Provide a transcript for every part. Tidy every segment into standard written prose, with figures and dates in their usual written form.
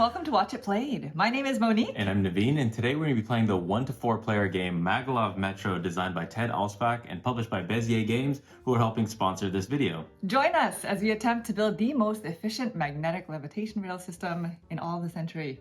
welcome to Watch It Played. My name is Monique. And I'm Naveen, and today we're going to be playing the 1 to 4 player game Maglev Metro, designed by Ted Alspach and published by Bezier Games, who are helping sponsor this video. Join us as we attempt to build the most efficient magnetic levitation rail system in all the century.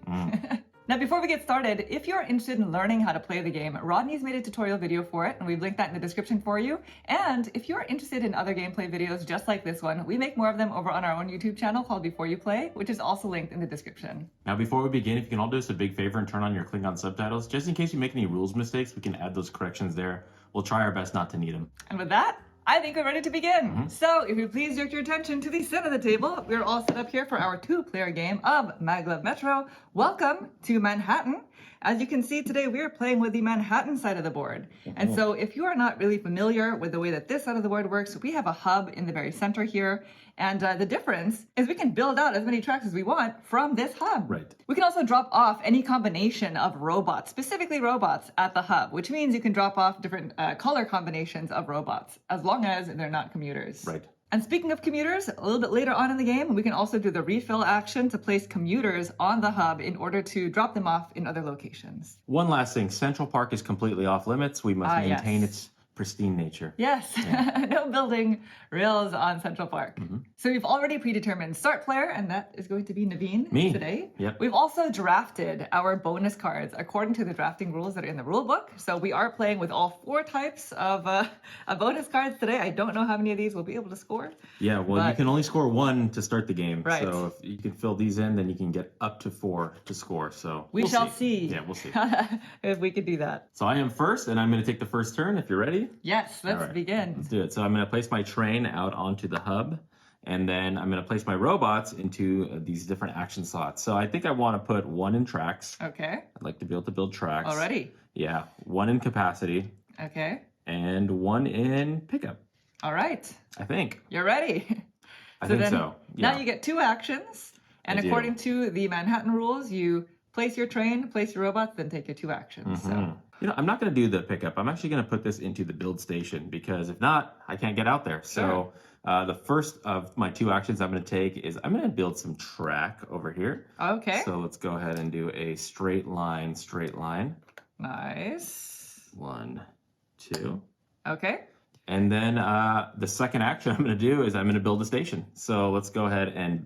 Now, before we get started, if you're interested in learning how to play the game, Rodney's made a tutorial video for it, and we've linked that in the description for you. And if you're interested in other gameplay videos just like this one, we make more of them over on our own YouTube channel called Before You Play, which is also linked in the description. Now, before we begin, if you can all do us a big favor and turn on your Klingon subtitles, just in case you make any rules mistakes, we can add those corrections there. We'll try our best not to need them. And with that, I think we're ready to begin. So, if you please direct your attention to the center of the table, we're all set up here for our 2-player game of Maglev Metro. Welcome to Manhattan. As you can see today, we are playing with the Manhattan side of the board. And so if you are not really familiar with the way that this side of the board works, we have a hub in the very center here. And the difference is we can build out as many tracks as we want from this hub. Right. We can also drop off any combination of robots, specifically robots, at the hub, which means you can drop off different color combinations of robots, as long as they're not commuters. Right. And speaking of commuters, a little bit later on in the game, we can also do the refill action to place commuters on the hub in order to drop them off in other locations. One last thing, Central Park is completely off limits. We must maintain its pristine nature. Yes, no building rails on Central Park. So we've already predetermined start player, and that is going to be Naveen today. Yep. We've also drafted our bonus cards according to the drafting rules that are in the rule book. So we are playing with all 4 types of bonus cards today. I don't know how many of these we'll be able to score. Yeah, well, you can only score 1 to start the game. Right. So if you can fill these in, then you can get up to 4 to score. So we shall see. Yeah, we'll see. If we could do that. So I am first, and I'm going to take the first turn if you're ready. Yes, let's begin. Let's do it. So I'm going to place my train out onto the hub, and then I'm going to place my robots into these different action slots. So I think I want to put 1 in tracks. Okay. I'd like to be able to build tracks. Already? Yeah. 1 in capacity. Okay. And 1 in pickup. All right. I think. You're ready. I think so. Yeah. Now you get 2 actions. And according to the Manhattan rules, you place your train, place your robots, then take your 2 actions. So. You know, I'm not going to do the pickup. I'm actually going to put this into the build station, because if not, I can't get out there. So the first of my 2 actions I'm going to take is I'm going to build some track over here. Okay. So let's go ahead and do a straight line. Nice. 1, 2. Okay. And then the second action I'm going to do is I'm going to build a station. So let's go ahead and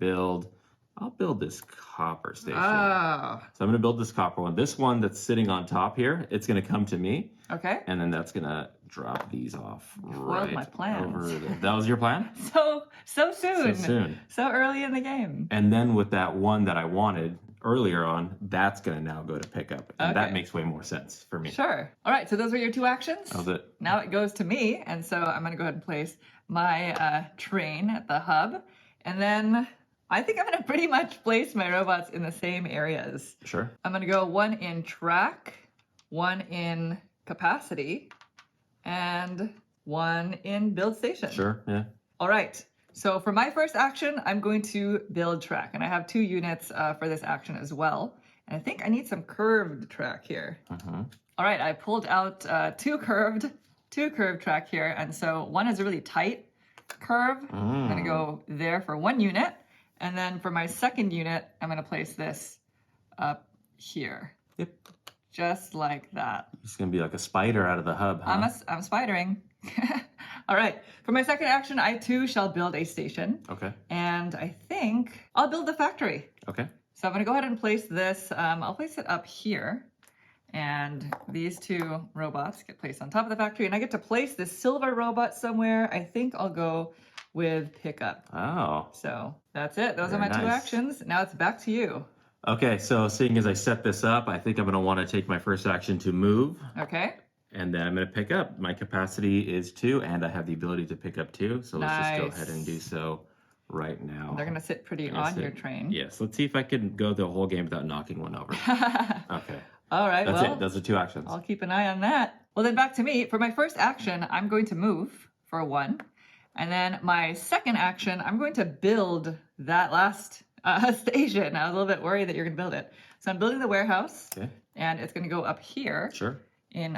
I'll build this copper station. Oh. So I'm going to build this copper one. This one that's sitting on top here, it's going to come to me. Okay. And then that's going to drop these off right my plans. over there. That was your plan? So soon. So soon. So early in the game. And then with that one that I wanted earlier on, that's going to now go to pickup. And that makes way more sense for me. Sure. All right, so those were your 2 actions. That was it. Now it goes to me, and so I'm going to go ahead and place my train at the hub. And then I think I'm going to pretty much place my robots in the same areas. Sure. I'm going to go 1 in track, 1 in capacity, and 1 in build station. Sure, yeah. All right. So for my first action, I'm going to build track, and I have 2 units for this action as well. And I think I need some curved track here. All right, I pulled out 2 curved track here, and so 1 is a really tight curve. I'm going to go there for 1 unit. And then for my second unit, I'm going to place this up here. Yep. Just like that. It's going to be like a spider out of the hub, huh? I'm spidering. All right. For my second action, I too shall build a station. Okay. And I think I'll build the factory. Okay. So I'm going to go ahead and place this. I'll place it up here. And these 2 robots get placed on top of the factory. And I get to place this silver robot somewhere. I think I'll go with pickup. Oh. So that's it. Those are my 2 actions. Now it's back to you. Okay, so seeing as I set this up, I think I'm going to want to take my first action to move. Okay. And then I'm going to pick up. My capacity is 2, and I have the ability to pick up 2. So let's just go ahead and do so right now. They're going to sit pretty on your train. Yes, let's see if I can go the whole game without knocking one over. Okay. All right, That's it. Those are 2 actions. I'll keep an eye on that. Well, then back to me. For my first action, I'm going to move for 1. And then my second action, I'm going to build that last station. I was a little bit worried that you're going to build it. So I'm building the warehouse. Okay. And it's going to go up here. Sure. In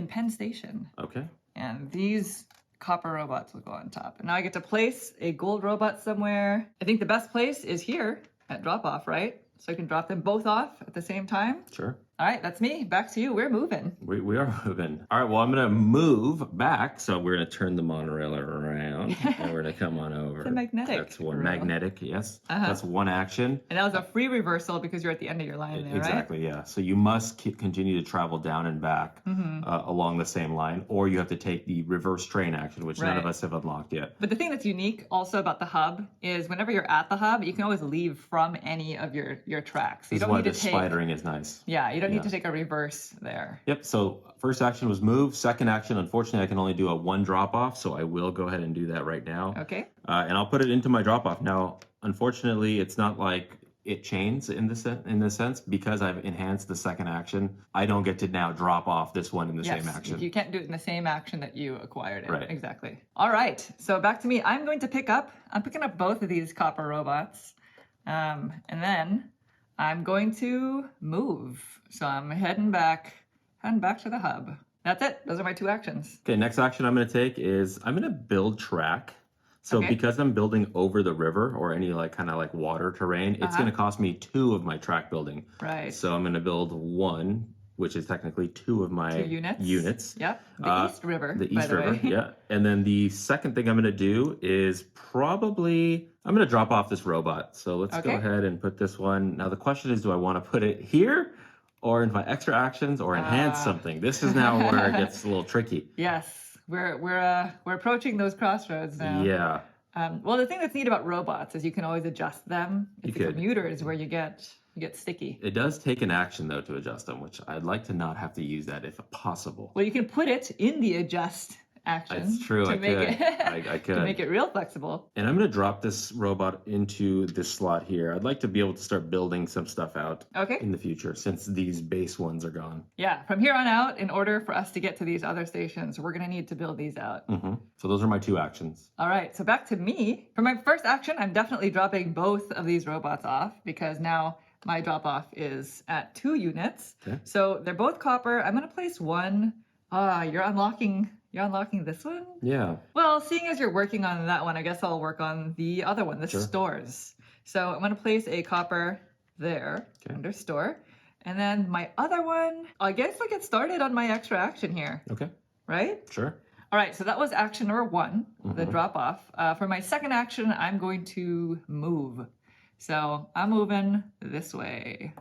Penn Station. Okay. And these copper robots will go on top. And now I get to place a gold robot somewhere. I think the best place is here at drop off, right? So I can drop them both off at the same time. Sure. All right, that's me. Back to you. We're moving. We are moving. All right, well, I'm going to move back. So we're going to turn the monorail around and we're going to come on over. The magnetic. That's one. rail. Magnetic, yes. Uh-huh. That's one action. And that was a free reversal because you're at the end of your line there, Exactly, yeah. So you must continue to travel down and back along the same line, or you have to take the reverse train action, which none of Right. us have unlocked yet. But the thing that's unique also about the hub is whenever you're at the hub, you can always leave from any of your tracks. So you This is don't why need to the take. spidering is nice. Yeah, you don't Yeah. need to take a reverse there. Yep, so first action was move. Second action, unfortunately, I can only do a one drop off, so I will go ahead and do that right now. Okay. And I'll put it into my drop off. Now, unfortunately, it's not like it chains in the sense because I've enhanced the second action. I don't get to now drop off this one in the same action. You can't do it in the same action that you acquired it. Right. Exactly. All right. So back to me. I'm picking up both of these copper robots. And then I'm going to move. So I'm heading back to the hub. That's it. Those are my two actions. Okay, next action I'm going to take is I'm going to build track. So Okay. because I'm building over the river or any kind of water terrain, it's going to cost me 2 of my track building. Right. So I'm going to build 1, which is technically 2 of my 2 units. units. Yep. The East River. The by East the River, way. yeah. And then the second thing I'm going to do is I'm going to drop off this robot. So let's go Okay. ahead and put this one. Now the question is, do I want to put it here or in my extra actions or enhance something? This is now where it gets a little tricky. Yes. We're approaching those crossroads now. Yeah. Well, the thing that's neat about robots is you can always adjust them. It's You the could. commuters where you get sticky. It does take an action, though, to adjust them, which I'd like to not have to use that if possible. Well, you can put it in the adjust action. It's true, To I make could. it, I could. to make it real flexible. And I'm going to drop this robot into this slot here. I'd like to be able to start building some stuff out Okay. in the future since these base ones are gone. Yeah. From here on out, in order for us to get to these other stations, we're going to need to build these out. So those are my 2 actions. All right. So back to me. For my first action, I'm definitely dropping both of these robots off because now my drop off is at 2 units. Okay. So they're both copper. I'm going to place one. You're unlocking this one? Yeah. Well, seeing as you're working on that one, I guess I'll work on the other one, the Sure. stores. So I'm going to place a copper there under store. And then my other one, I guess I'll get started on my extra action here, Okay. right? Sure. All right, so that was action number 1, the drop off. For my second action, I'm going to move. So I'm moving this way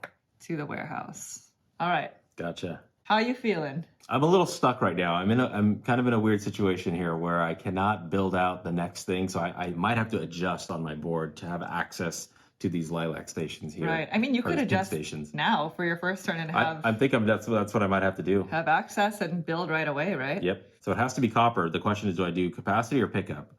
to the warehouse. All right, Gotcha. how you feeling? I'm a little stuck right now. I'm kind of in a weird situation here where I cannot build out the next thing, so I might have to adjust on my board to have access to these lilac stations here. Right. I mean, you or could these pink adjust stations. now for your first turn and have I think that's what I might have to do. have access and build right away, right? Yep. So it has to be copper. The question is, do I do capacity or pickup?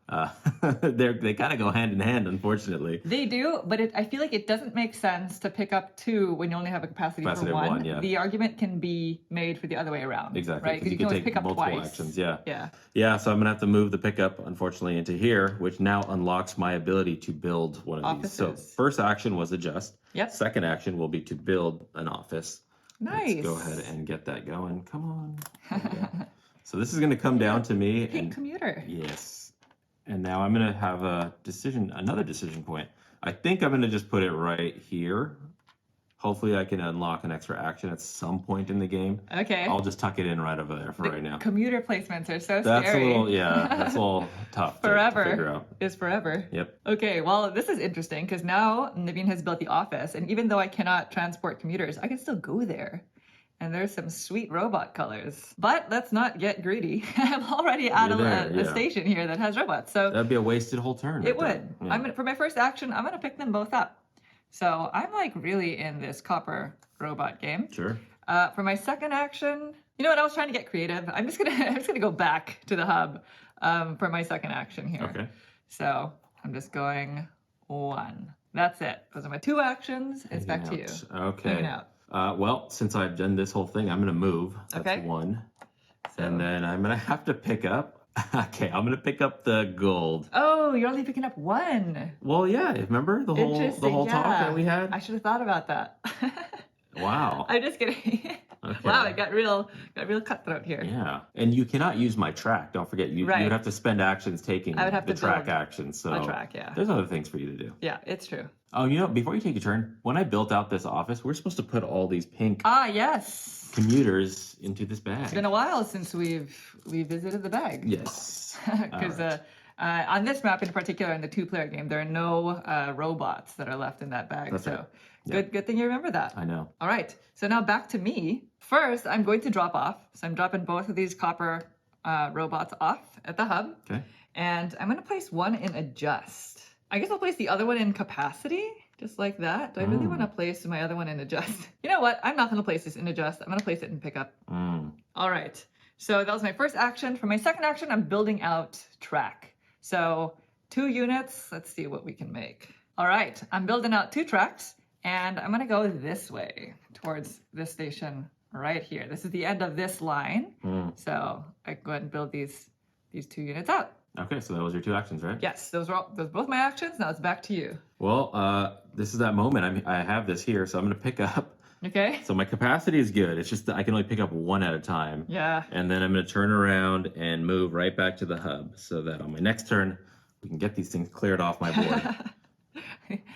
They kind of go hand in hand, unfortunately. They do, but I feel like it doesn't make sense to pick up 2 when you only have a capacity Capacity for of 1. one, yeah. The argument can be made for the other way around. Exactly. Right? Because you can can always take pick up multiple twice. actions. Yeah. Yeah. Yeah. So I'm gonna have to move the pickup, unfortunately, into here, which now unlocks my ability to build one of these. So Offices. first action was adjust. Yep. Second action will be to build an office. Nice. Let's go ahead and get that going. Come on. There we go. So this is going to come down to me. Pink And commuter. yes. And now I'm going to have another decision point. I think I'm going to just put it right here. Hopefully I can unlock an extra action at some point in the game. Okay. I'll just tuck it in right over there for right now. Commuter placements are so That's scary. that's a little tough to Forever figure out. is forever. Yep. Okay, well, this is interesting because now Naveen has built the office, and even though I cannot transport commuters, I can still go there. And there's some sweet robot colors. But let's not get greedy. I'm already at You're there, a yeah. station here that has robots. So That'd be a wasted whole turn. it right there. would. Yeah. For my first action, I'm going to pick them both up. So I'm really in this copper robot game. Sure. For my second action, you know what? I was trying to get creative. I'm just gonna go back to the hub for my second action here. Okay. So I'm just going 1. That's it. Those are my 2 actions. It's back to you. Okay. Hanging out. Well, since I've done this whole thing, I'm going to move. That's Okay. 1. So- And then I'm going to have to pick up. Okay, I'm going to pick up the gold. Oh, you're only picking up 1. Well, yeah, remember the whole Interesting. talk yeah. that we had? I should have thought about that. Wow. I'm just kidding. Okay. Wow, it got real cutthroat here. Yeah, and you cannot use my track. Don't forget, you Right. would have to spend actions taking I would have the to track build action. So a track, yeah. there's other things for you to do. Yeah, it's true. Oh, before you take your turn, when I built out this office, we're supposed to put all these pink Ah, yes. commuters into this bag. It's been a while since we visited the bag. Yes. Because on this map in particular, in the two-player game, there are no robots that are left in that bag. That's so right. Yeah. good thing you remember that. I know. All right. So now back to me. First, I'm going to drop off. So I'm dropping both of these copper robots off at the hub. Okay. And I'm going to place one in adjust. I guess I'll place the other one in capacity, just like that. Do I really want to place my other one in adjust? You know what? I'm not going to place this in adjust. I'm going to place it in pickup. All right. So that was my first action. For my second action, I'm building out track. So 2 units. Let's see what we can make. All right. I'm building out 2 tracks, and I'm going to go this way towards this station right here. This is the end of this line. So I can go ahead and build these 2 units out. Okay, so that was your 2 actions, right? Yes, those were both my actions. Now it's back to you. Well, this is that moment. I have this here, so I'm going to pick up. Okay. So my capacity is good. It's just that I can only pick up 1 at a time. Yeah. And then I'm going to turn around and move right back to the hub so that on my next turn, we can get these things cleared off my board.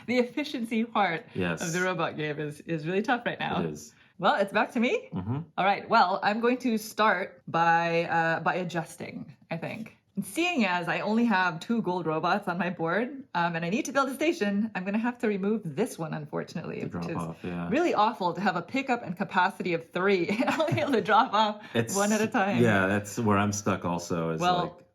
The efficiency part Yes. of the robot game is really tough right now. It is. Well, it's back to me. All right. Well, I'm going to start by adjusting, I think. And seeing as I only have 2 gold robots on my board, and I need to build a station, I'm going to have to remove this one, unfortunately. To drop off, yeah. Really awful to have a pickup and capacity of 3 and only able to drop off one at a time. Yeah, that's where I'm stuck also.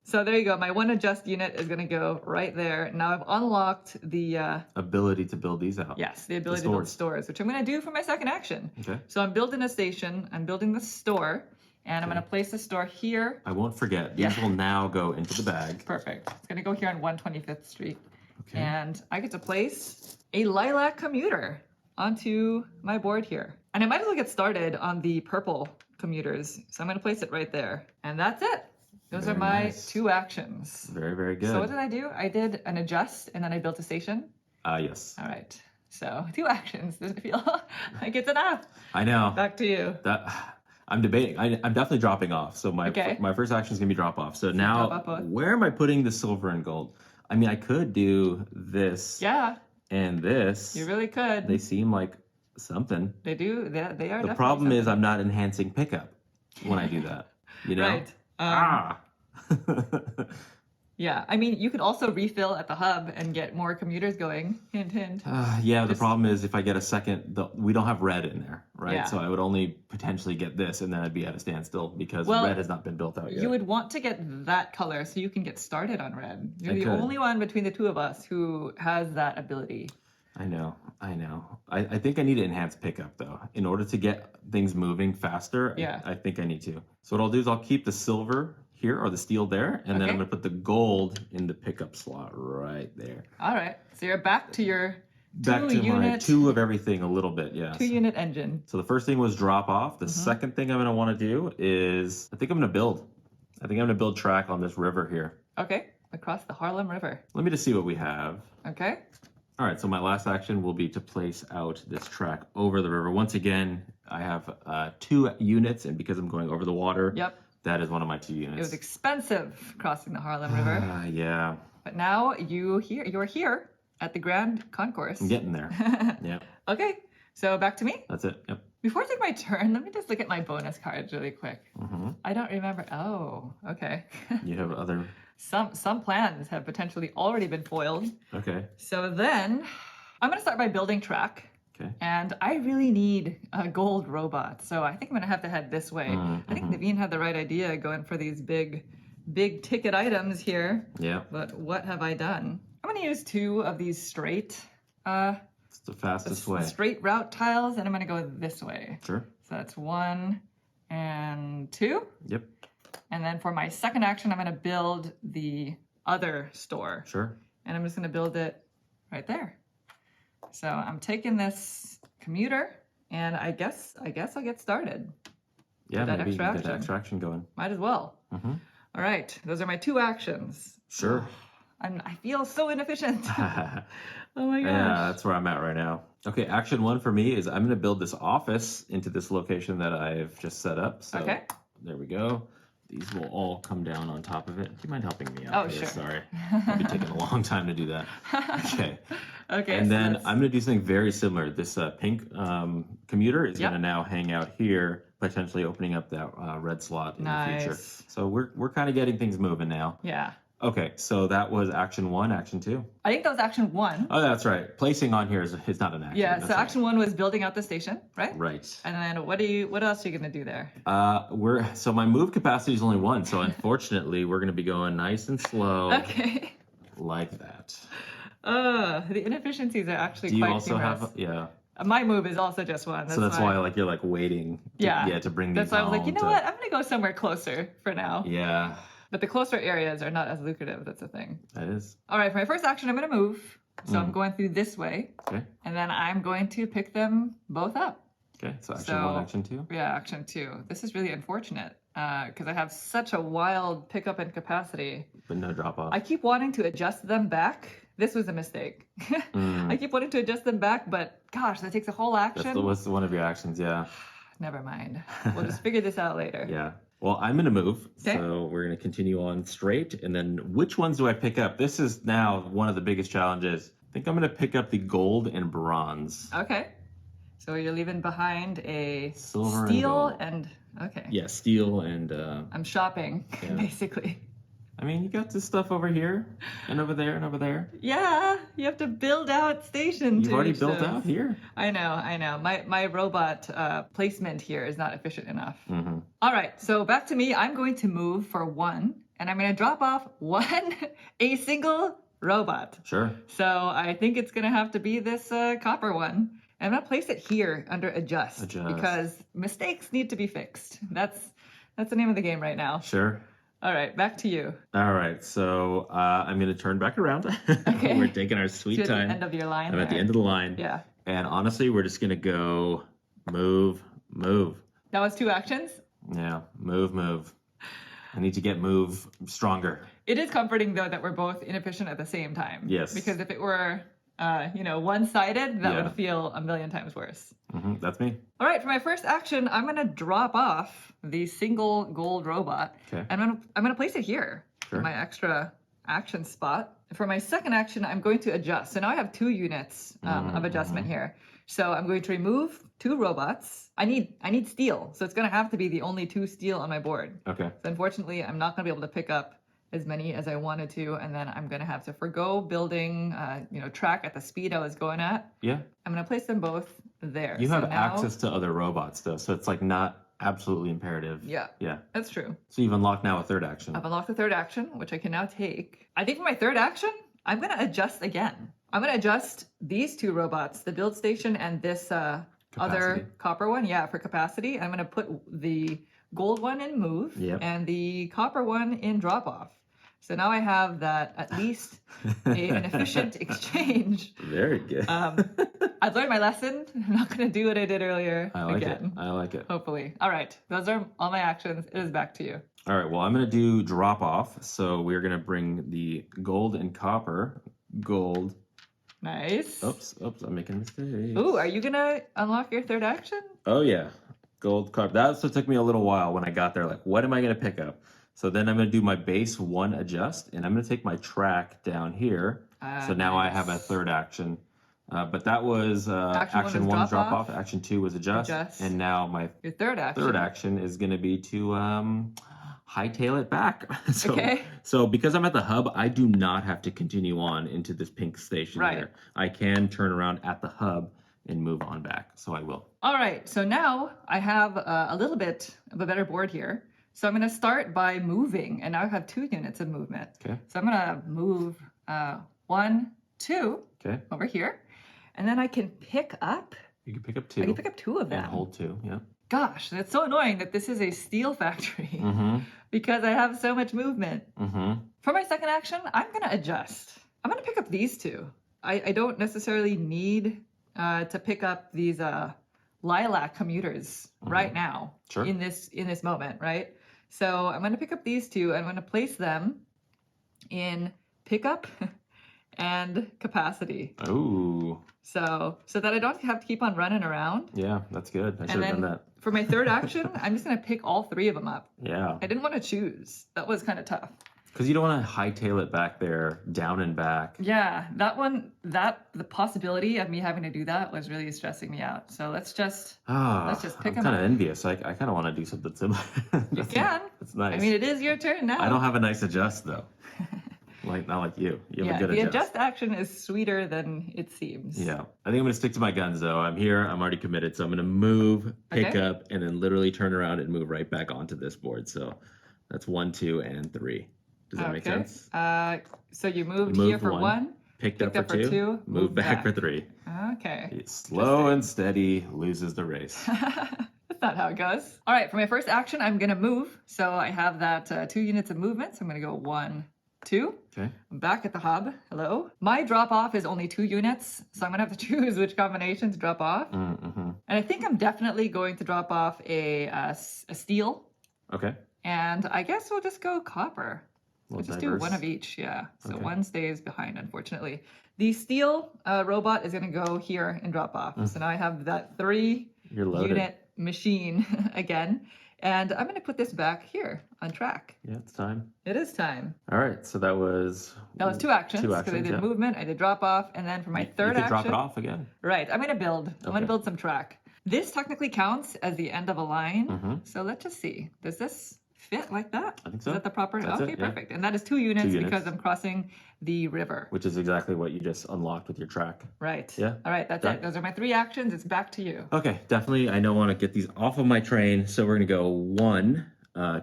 So there you go. My 1 adjust unit is going to go right there. Now I've unlocked the ability to build these out. Yes, the ability to build stores, which I'm going to do for my second action. Okay. So I'm building a station. I'm building the store, and I'm going to place the store here. I won't forget. These will now go into the bag. Perfect. It's going to go here on 125th Street. Okay. And I get to place a lilac commuter onto my board here. And I might as well get started on the purple commuters. So I'm going to place it right there. And that's it. Those are my nice. 2 actions. Very, very good. So what did I do? I did an adjust, and then I built a station. Yes. All right. So 2 actions. Does it feel like it's enough? I know. Back to you. I'm debating. I'm definitely dropping off. So my first action is going to be drop off. So now, drop off both. Where am I putting the silver and gold? I mean, I could do this Yeah, and this. you really could. They seem like something. They do. They are. The problem is I'm not enhancing pickup when I do that. You know? Right. Yeah, I mean, you could also refill at the hub and get more commuters going. Hint, hint. Yeah, the problem is if I get a second, we don't have red in there, right? Yeah. So I would only potentially get this, and then I'd be at a standstill because red has not been built out yet. You would want to get that color so you can get started on red. You're the could. only one between the 2 of us who has that ability. I know. I think I need to enhance pickup, though. In order to get things moving faster, Yeah. I think I need to. So what I'll do is I'll keep the silver here, or the steel there, and then I'm going to put the gold in the pickup slot right there. All right. So you're back to your Back to my 2 of everything a little bit, yes. 2 unit engine. So the first thing was drop off. The second thing I'm going to want to do is, I think I'm going to build. I think I'm going to build track on this river here. Okay. Across the Harlem River. Let me just see what we have. Okay. All right, so my last action will be to place out this track over the river. Once again, I have 2 units, and because I'm going over the water, that is one of my 2 units. It was expensive crossing the Harlem River. Yeah. But now you're here at the Grand Concourse. I'm getting there. Yeah. Okay, so back to me. That's it. Yep. Before I take my turn, let me just look at my bonus cards really quick. I don't remember. Oh, okay. You have other... Some plans have potentially already been foiled. Okay. So then I'm going to start by building track. Okay. And I really need a gold robot. So I think I'm going to have to head this way. I think Naveen had the right idea going for these big ticket items here. Yeah. But what have I done? I'm going to use 2 of these straight it's the fastest way. Straight route tiles, and I'm going to go this way. Sure. So that's 1 and 2. Yep. And then for my second action, I'm going to build the other store. Sure. And I'm just going to build it right there. So I'm taking this commuter, and I guess I'll get started. Yeah, that maybe extra get that extra action going. Might as well. All right, those are my 2 actions. Sure. I feel so inefficient. Oh my gosh. Yeah, that's where I'm at right now. Okay, action one for me is I'm going to build this office into this location that I've just set up. So Okay. there we go. These will all come down on top of it. Do you mind helping me out Oh, here? sure. Sorry. It'll be taking a long time to do that. Okay. Okay. And so then let's- I'm going to do something very similar. This pink commuter is Yep. going to now hang out here, potentially opening up that red slot in the future. Nice. So we're kind of getting things moving now. Yeah. Okay, so that was action one, action two. I think that was action one. Oh, that's right. Placing on here is not an action. Yeah. That's So right. action one was building out the station, right? Right. And then what else are you gonna do there? So my move capacity is only one, so unfortunately we're gonna be going nice and slow Okay. like that. The inefficiencies are actually Do you quite also humorous. have yeah? My move is also just one. So that's why like you're like waiting to bring these That's why I was like, you home know what? I'm gonna go somewhere closer for now. Yeah, But the closer areas are not as lucrative. That's the thing. that is. All right, for my first action, I'm gonna move. So I'm going through this way, Okay. and then I'm going to pick them both up. Okay, so action So- one, action two. Yeah, action two. This is really unfortunate because I have such a wild pickup and capacity. But no drop off. I keep wanting to adjust them back. This was a mistake. I keep wanting to adjust them back, but gosh, that takes a whole action. What's one of your actions? Yeah. Never mind. We'll just figure this out later. Yeah. Well, I'm going to move. Okay. So we're going to continue on straight. And then which ones do I pick up? This is now one of the biggest challenges. I think I'm going to pick up the gold and bronze. Okay. So you're leaving behind a Silver and steel gold. and okay. Yeah, steel and... I'm shopping, Yeah. basically. I mean, you got this stuff over here and over there and over there. Yeah, you have to build out stations. You've already built out here. I know. My robot placement here is not efficient enough. Mm-hmm. All right, so back to me. I'm going to move for one, and I'm going to drop off a single robot. Sure. So I think it's going to have to be this copper one. And I'm going to place it here under adjust, Adjust. because mistakes need to be fixed. That's the name of the game right now. Sure. All right, back to you. All right, so I'm going to turn back around. Okay. We're taking our sweet To time. the end of your line. I'm at the there. end of the line. Yeah. And honestly, we're just going to go move, move. That was two actions. Yeah, move, move. I need to get move stronger. It is comforting though that we're both inefficient at the same time. Yes. Because if it were, one-sided, that Yeah. would feel a million times worse. That's me. All right, for my first action, I'm gonna drop off the single gold robot, Okay. and I'm gonna place it here Sure. in my extra action spot. For my second action, I'm going to adjust. So now I have 2 units of adjustment here. So I'm going to remove 2 robots. I need steel, so it's gonna have to be the only 2 steel on my board. Okay. So unfortunately, I'm not going to be able to pick up as many as I wanted to, and then I'm going to have to forgo building, track at the speed I was going at. Yeah. I'm going to place them both there. You So have now- access to other robots though, so it's like not absolutely imperative. Yeah, Yeah. that's true. So you've unlocked now a third action. I've unlocked the third action, which I can now take. I think for my third action, I'm going to adjust again. I'm going to adjust these 2 robots, the build station and this other Capacity. copper one, I'm going to put the gold one in move Yep. and the copper one in drop off. So now I have that at least an efficient exchange. Very good. I've learned my lesson. I'm not going to do what I did earlier I like again. it. I like it. Hopefully. All right. Those are all my actions. It is back to you. All right. Well, I'm going to do drop off. So we're going to bring the gold and copper. Gold. Nice. Oops. I'm making mistakes. Ooh, are you going to unlock your third action? Oh yeah, gold copper. That also took me a little while when I got there. Like, what am I going to pick up? So then I'm going to do my base 1 adjust, and I'm going to take my track down here. So now I have a nice. thard action. But that was action one, drop off. Action 2 was adjust. And now my Your third action. third action is going to be to hightail it back. Okay. So because I'm at the hub, I do not have to continue on into this pink station Right. there. I can turn around at the hub and move on back. So I will. All right. So now I have a little bit of a better board here. So I'm going to start by moving, and now I have 2 units of movement. Okay. So I'm going to move 1, 2 Okay. over here, and then I can pick up. You can pick up I 2 can pick up 2 of them. and hold 2. Yeah. Gosh, that's so annoying that this is a steel factory Mm-hmm. because I have so much movement. Mm-hmm. For my second action, I'm going to adjust. I'm going to pick up these 2. I don't necessarily need to pick up these lilac commuters right now Sure. in this moment, right? So I'm going to pick up these 2. I'm going to place them in pickup and capacity. Ooh. So that I don't have to keep on running around. Yeah, that's good. I should And have done then that. for my third action, I'm just going to pick all three of them up. Yeah. I didn't want to choose. That was kind of tough. Because you don't want to hightail it back there, down and back. Yeah, the possibility of me having to do that was really stressing me out. So let's just pick I'm them kind of up. envious. I kind of want to do something similar. You can. That's nice. I mean, it is your turn now. I don't have a nice adjust though. Not like you. You have a good the adjust. adjust action is sweeter than it seems. Yeah. I think I'm going to stick to my guns though. I'm here. I'm already committed. So I'm going to move, pick Okay. up, and then literally turn around and move right back onto this board. So that's 1, 2, and 3. Does that make sense? So you moved You here moved for one, one. Picked up for two, move back for 3. Okay. It's slow and steady loses the race. That's not how it goes. All right, for my first action, I'm going to move. So I have that 2 units of movement. So I'm going to go 1, 2. Okay. I'm back at the hub. Hello. My drop off is only 2 units. So I'm going to have to choose which combination to drop off. Mm-hmm. And I think I'm definitely going to drop off a steel. Okay. And I guess we'll just go copper. We'll just do diverse. one of each, yeah. So Okay. one stays behind, unfortunately. The steel robot is going to go here and drop off. So now I have that 3 You're loaded. unit machine again. And I'm going to put this back here on track. Yeah, it's time. It is time. All right. So that was 2 actions. 2 Because I actions, did yeah. movement, I did drop off, and then for my third you could action. drop it off again. Right. I'm going to build. I'm going Okay. to build some track. This technically counts as the end of a line. Mhm. So let's just see. Does this fit like that? I think so. Is that the proper? That's okay, it, yeah. perfect. And that is 2 units, 2 units. because I'm crossing the river. Which is exactly what you just unlocked with your track. Right. Yeah. All right, that's Done. it. Those are my 3 actions. It's back to you. Okay, definitely. I don't want to get these off of my train. So we're going to go 1.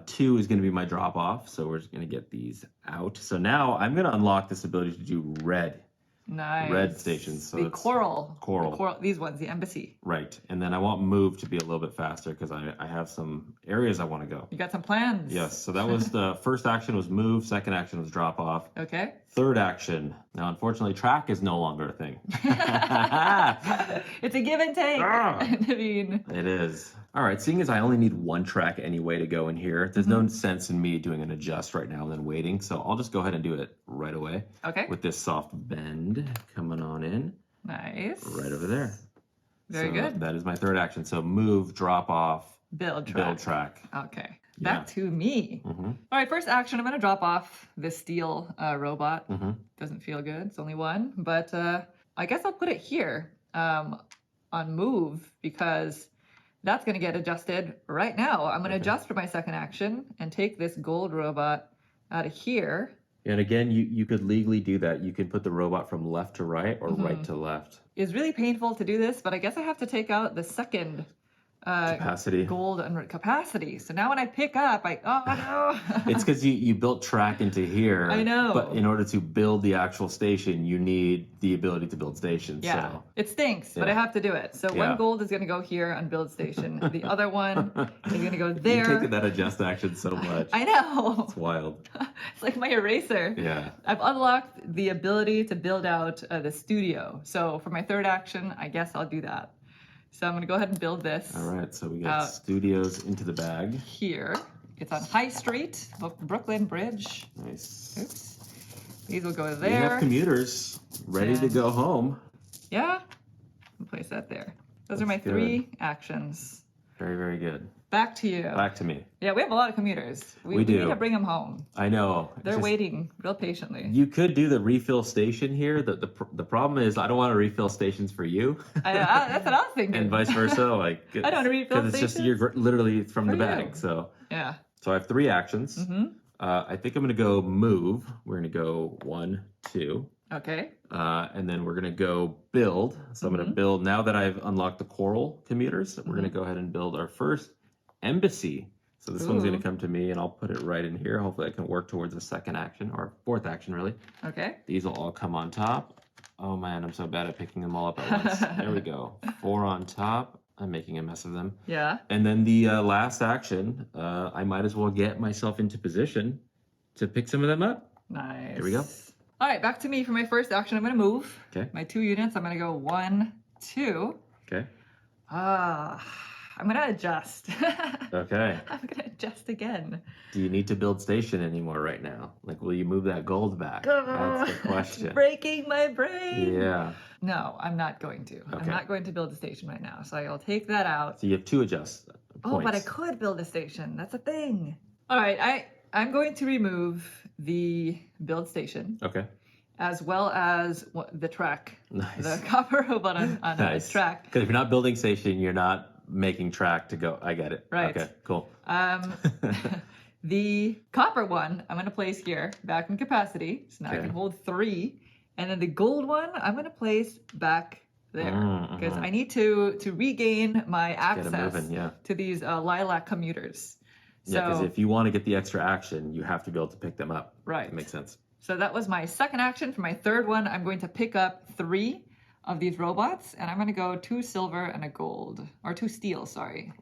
2 is going to be my drop off. So we're just going to get these out. So now I'm going to unlock this ability to do red. Nice. Red stations, so the it's coral. coral. The coral. These ones, the embassy. Right. And then I want move to be a little bit faster because I have some areas I want to go. You got some plans. Yes. So that was the first action was move. Second action was drop off. Okay. Third action. Now, unfortunately, track is no longer a thing. It's a give and take. Ah. I mean, It is. All right, seeing as I only need 1 track anyway to go in here, there's no sense in me doing an adjust right now and then waiting. So I'll just go ahead and do it right away okay. with this soft bend coming on in Nice. right over there. Very So good. That is my third action. So move, drop off, Build track. build track. Okay. Back to me. Mm-hmm. All right, first action, I'm going to drop off this steel robot. Mm-hmm. Doesn't feel good. It's only 1. But I guess I'll put it here on move because that's going to get adjusted right now. I'm going to adjust for my second action and take this gold robot out of here. And again, you could legally do that. You can put the robot from left to right or right to left. It's really painful to do this, but I guess I have to take out the second Capacity. gold and capacity. So now when I pick up, oh no. It's because you built track into here. I know. But in order to build the actual station, you need the ability to build stations. Yeah, So. it stinks, but I Yeah. have to do it. So Yeah. 1 gold is going to go here on build station. The other one is going to go You there. take that adjust action so much. I know. It's wild. It's like my eraser. Yeah. I've unlocked the ability to build out the studio. So for my third action, I guess I'll do that. So I'm going to go ahead and build this All right. So we got studios into the bag. here. It's on High Street, Brooklyn Bridge. Nice. Oops. These will go We have there. commuters ready to And- go home. Yeah. I'll place that there. Those are my That's good. 3 actions. Very, very good. Back to you. Back to me. Yeah, we have a lot of commuters. We do. need to bring them home. I know. It's They're just- waiting real patiently. You could do the refill station here. The problem is I don't want to refill stations for you, That's what I was thinking. and vice versa. Like I don't want to refill because it's just stations. you're literally from For the bag. you. So Yeah. I have 3 actions. Mm-hmm. I think I'm gonna go move. We're gonna go 1, 2, Okay. and then we're gonna go build. So I'm gonna build now that I've unlocked the coral commuters. We're gonna go ahead and build our first embassy. So this one's Ooh. gonna come to me, and I'll put it right in here. Hopefully, I can work towards the second action or fourth action, really. Okay. These will all come on top. Oh man, I'm so bad at picking them all up at once. There we go. 4 on top. I'm making a mess of them. Yeah. And then the last action, I might as well get myself into position to pick some of them up. Nice. Here we go. All right, back to me for my first action. I'm going to move. Okay. My 2 units. I'm going to go 1, 2. Okay. I I'm gonna adjust. Okay. I'm gonna adjust again. Do you need to build station anymore right now? Like, will you move that gold back? That's the question. It's breaking my brain. Yeah. No, I'm not going to. I'm Okay. not going to build a station right now. So I'll take that out. So you have 2 adjust points. Oh, but I could build a station. That's a thing. All right, I'm going to remove the build station. Okay. As well as the track. Nice. The copper robot on Nice. the track. Because if you're not building station, you're not making track to go. I get it. Right. Okay, cool. The copper one, I'm going to place here, back in capacity. So now I Okay. can hold 3. And then the gold one, I'm going to place back there. Because I need to regain my Get 'em access moving, yeah. to these lilac commuters. Yeah, because So, if you want to get the extra action, you have to be able to pick them up. right. That makes sense. So that was my second action. For my third one, I'm going to pick up 3 of these robots, and I'm going to go 2 silver and a gold, or 2 steel, sorry,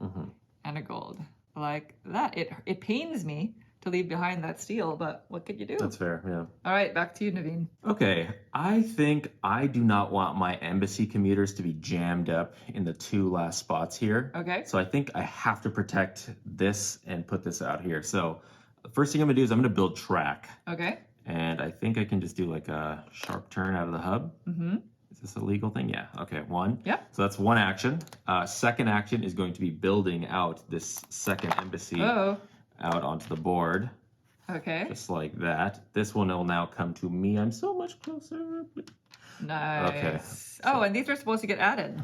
and a gold, like that. It pains me to leave behind that steel, but what could you do? That's fair, yeah. All right, back to you, Naveen. Okay, I think I do not want my embassy commuters to be jammed up in the 2 last spots here. Okay. So I think I have to protect this and put this out here. So the first thing I'm gonna do is I'm gonna build track. Okay. And I think I can just do like a sharp turn out of the hub. Is this a legal thing? Yeah. Okay, 1. Yeah. So that's 1 action. Second action is going to be building out this second embassy Oh. out onto the board. Okay. Just like that. This one will now come to me. I'm so much closer. Nice. Okay. Oh, and these are supposed to get added.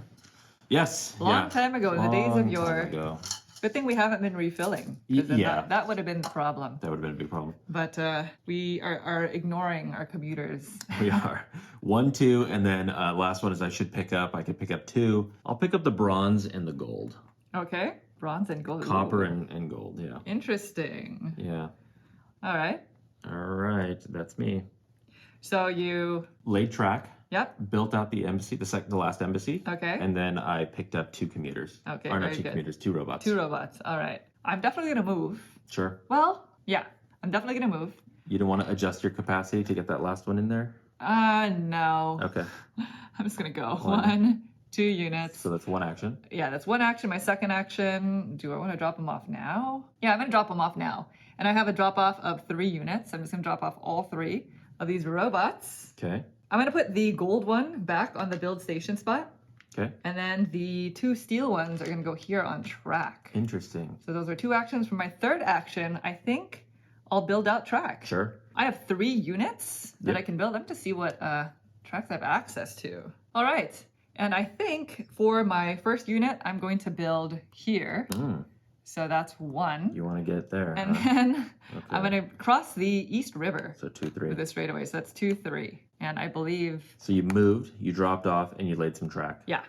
Yes. Long time ago, in the days of Long yore. time ago. Good thing we haven't been refilling. 'Cause then Yeah. that would have been the problem. That would have been a big problem. But we are ignoring our commuters. We are. 1, 2, and then last one is I should pick up. I could pick up 2. I'll pick up the bronze and the gold. Okay. Bronze and gold. Copper Ooh. and gold, yeah. Interesting. Yeah. All right. All right, that's me. So you, Laid track, yep. built out the embassy, the last embassy. Okay. And then I picked up 2 commuters. Okay, Or not very 2 good. commuters, 2 robots. 2 robots. All right. I'm definitely going to move. Sure. Well, yeah. I'm definitely going to move. You don't want to adjust your capacity to get that last one in there? No. Okay. I'm just going to go. 1. 1, 2 units. So that's 1 action. Yeah, that's 1 action. My second action, do I want to drop them off now? Yeah, I'm going to drop them off now. And I have a drop off of 3 units. I'm just going to drop off all 3 of these robots. Okay. I'm going to put the gold one back on the build station spot. Okay. And then the 2 steel ones are going to go here on track. Interesting. So those are 2 actions. For my third action, I think I'll build out track. Sure. I have 3 units that Yep. I can build. I have to see what tracks I have access to. All right. And I think for my first unit, I'm going to build here. So that's 1. You want to get there. And huh? then Okay. I'm going to cross the East River So 2, 3. with this straightaway. So that's 2, 3. And I believe, So you moved, you dropped off, and you laid some track. yeah,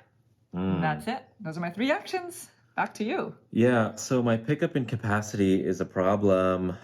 that's it. Those are my 3 actions. Back to you. Yeah, so my pickup in capacity is a problem.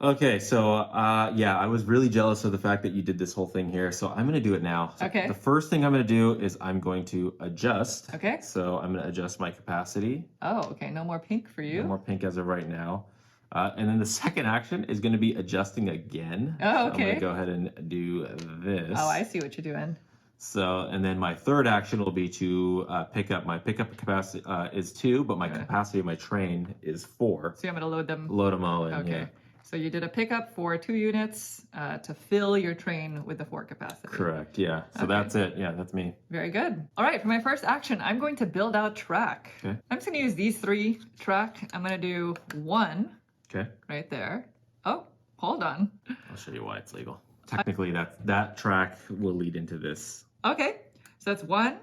Okay, so yeah, I was really jealous of the fact that you did this whole thing here, so I'm going to do it now. So Okay. The first thing I'm going to do is I'm going to adjust. Okay. So I'm going to adjust my capacity. Oh, okay. No more pink for you. No more pink as of right now. And then the second action is going to be adjusting again. Oh, So I'm okay. going to go ahead and do this. Oh, I see what you're doing. So, and then my third action will be to pick up. My pickup capacity is 2, but my capacity of my train is 4. So I'm going to load them. Load them all in. Okay. Yeah. So you did a pickup for 2 units to fill your train with the 4 capacity. Correct. Yeah. So Okay. that's it. Yeah, that's me. Very good. All right, for my first action, I'm going to build out track. Okay. I'm just going to use these 3 track. I'm going to do 1 Okay. right there. Oh, hold on. I'll show you why it's legal. Technically, that track will lead into this. Okay, so that's 1.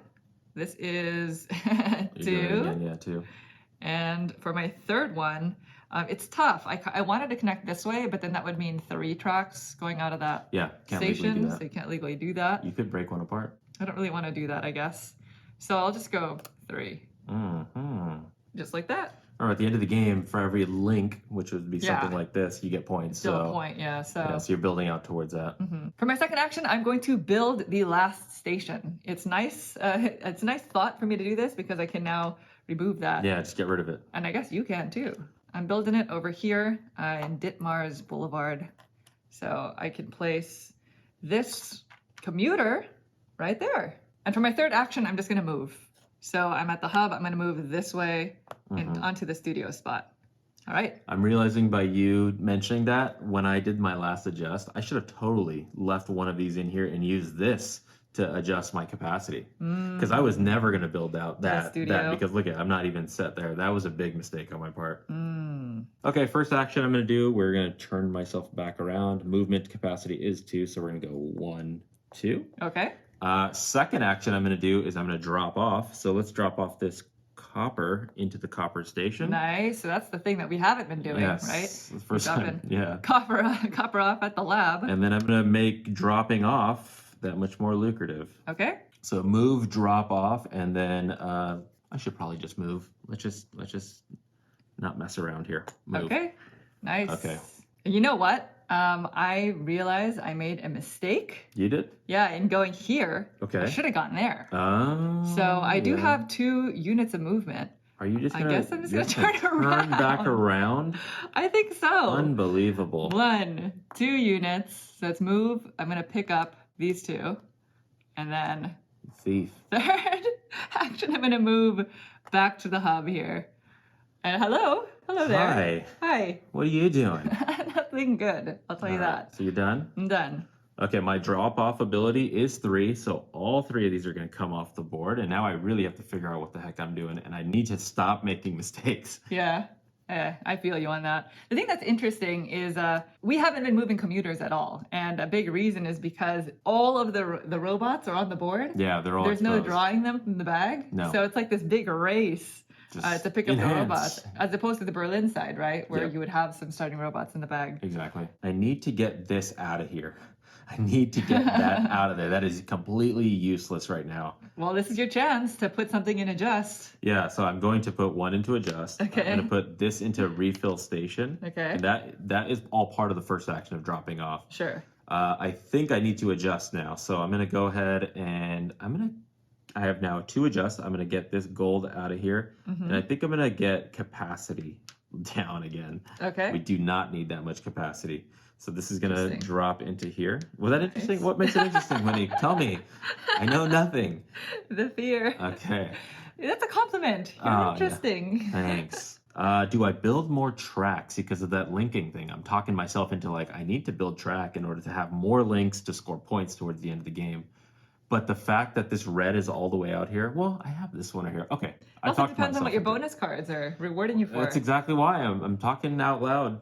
This is You do it 2. again, yeah, 2. And for my third one, it's tough. I wanted to connect this way, but then that would mean 3 tracks going out of that Yeah. Can't legally do station, that. so you can't legally do that. You could break one apart. I don't really want to do that, I guess. So I'll just go 3, just like that. Or at the end of the game, for every link, which would be something Yeah. like this, you get points. Still so, a point, yeah. So, Yeah, so you're building out towards that. For my second action, I'm going to build the last station. It's nice. It's a nice thought for me to do this because I can now remove that. Yeah, just get rid of it. And I guess you can too. I'm building it over here in Ditmars Boulevard. So I can place this commuter right there. And for my third action, I'm just going to move. So I'm at the hub. I'm going to move this way and onto the studio spot. All right. I'm realizing by you mentioning that, when I did my last adjust, I should have totally left one of these in here and used this to adjust my capacity. Because I was never going to build out that because look at, I'm not even set there. That was a big mistake on my part. Okay, first action I'm going to do, we're going to turn myself back around. Movement capacity is 2, so we're going to go 1, 2. Okay. Second action I'm going to do is I'm going to drop off. So let's drop off this copper into the copper station. Nice. So that's the thing that we haven't been doing, right? The first time. Yeah. Copper off at the lab. And then I'm going to make dropping off that much more lucrative. Okay. So move, drop off, and then I should probably just move. Let's just not mess around here. Move. Okay. Nice. Okay. You know what? I realized I made a mistake. You did? Yeah, in going here. Okay. I should have gone there. Oh. So I do have 2 units of movement. Are you just gonna? I guess I'm just gonna turn around. Turn back around. I think so. Unbelievable. 1, 2 units. So let's move. I'm gonna pick up these 2, and then Thief. third action. I'm gonna move back to the hub here. And hello there. Hi. What are you doing? Nothing good. I'll tell you that. So you're done? I'm done. Okay, my drop off ability is 3, so all 3 of these are going to come off the board, and now I really have to figure out what the heck I'm doing, and I need to stop making mistakes. Yeah, I feel you on that. The thing that's interesting is we haven't been moving commuters at all, and a big reason is because all of the robots are on the board. Yeah, they're all There's no exposed. drawing them from the bag. No. So it's like this big race to pick up the enhance. robots, as opposed to the Berlin side, right, where Yep. you would have some starting robots in the bag. Exactly. I need to get this out of here. I need to get that out of there. That is completely useless right now. Well, this is your chance to put something in adjust. Yeah, so I'm going to put 1 into adjust. Okay. I'm going to put this into refill station. Okay. And that is all part of the first action of dropping off. Sure. I think I need to adjust now. So I'm going to go ahead and I have now 2 adjusts. I'm going to get this gold out of here. And I think I'm going to get capacity down again. Okay. We do not need that much capacity. So this is going to Interesting. drop into here. Was that interesting? What makes it interesting, Winnie? Tell me. I know nothing. The fear. Okay. That's a compliment. You're Yeah. interesting. Thanks. Do I build more tracks because of that linking thing? I'm talking myself into like, I need to build track in order to have more links to score points towards the end of the game. But the fact that this red is all the way out here, well, I have this one right here. Okay. Also depends on what your bonus cards are rewarding you for. That's exactly why I'm talking out loud,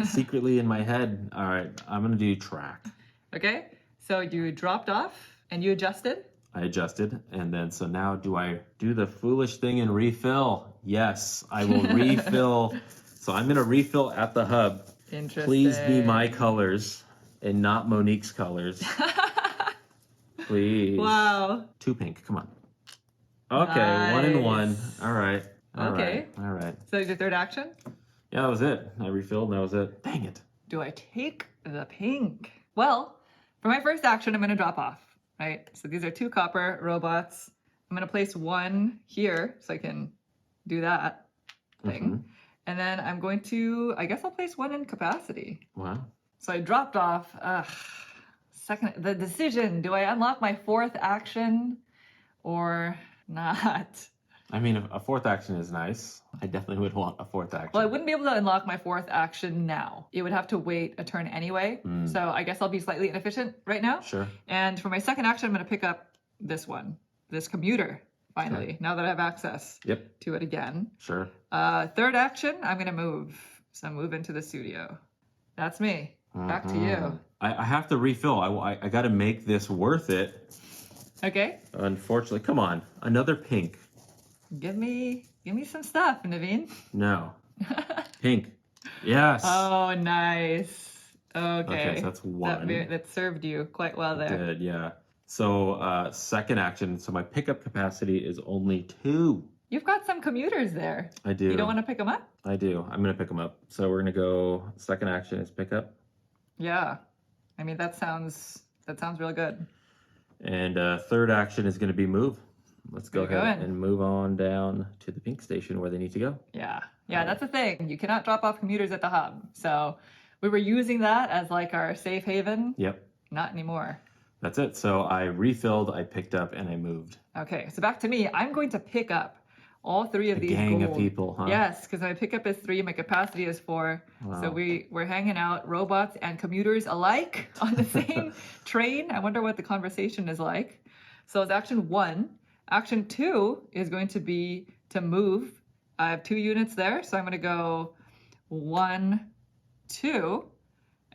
secretly in my head. All right, I'm going to do track. Okay, so you dropped off and you adjusted? I adjusted, and then so now do I do the foolish thing and refill? Yes, I will refill. So I'm going to refill at the hub. Interesting. Please be my colors and not Monique's colors. Please. Wow. 2 pink, come on. Okay, 1 and 1. All right. Okay. All right. So your third action? Yeah, that was it. I refilled, and that was it. Dang it. Do I take the pink? Well, for my first action, I'm going to drop off, right? So these are 2 copper robots. I'm going to place 1 here so I can do that thing. And then I'm going to, I guess I'll place 1 in capacity. Wow. So I dropped off. The decision, do I unlock my 4th action or not? I mean, a 4th action is nice. I definitely would want a 4th action. Well, I wouldn't be able to unlock my 4th action now. It would have to wait a turn anyway. So I guess I'll be slightly inefficient right now. Sure. And for my second action, I'm going to pick up this one, this commuter, finally, Okay. now that I have access Yep. to it again. Sure. Third action, I'm going to move. So move into the studio. That's me. Back to you. I have to refill. I got to make this worth it. Okay. Unfortunately, come on, another pink. Give me some stuff, Naveen. No, pink. Yes. Oh, nice. Okay. So that's 1. That served you quite well there. Did, yeah. So second action. So my pickup capacity is only 2. You've got some commuters there. I do. You don't want to pick them up? I do. I'm gonna pick them up. So we're gonna go. Second action is pickup. Yeah. I mean, that sounds real good. And third action is gonna be move. Let's go Where you ahead going? and move on down to the pink station where they need to go. Yeah. Yeah, that's the thing. You cannot drop off commuters at the hub. So we were using that as like our safe haven. Yep. Not anymore. That's it. So I refilled, I picked up, and I moved. Okay, so back to me. I'm going to pick up all three of A these gang gold. of people, huh? Yes, because my pickup is 3, my capacity is 4. So Wow. we're hanging out, robots and commuters alike on the same train. I wonder what the conversation is like. So it's action 1. Action 2 is going to be to move. I have 2 units there, so I'm going to go 1, 2.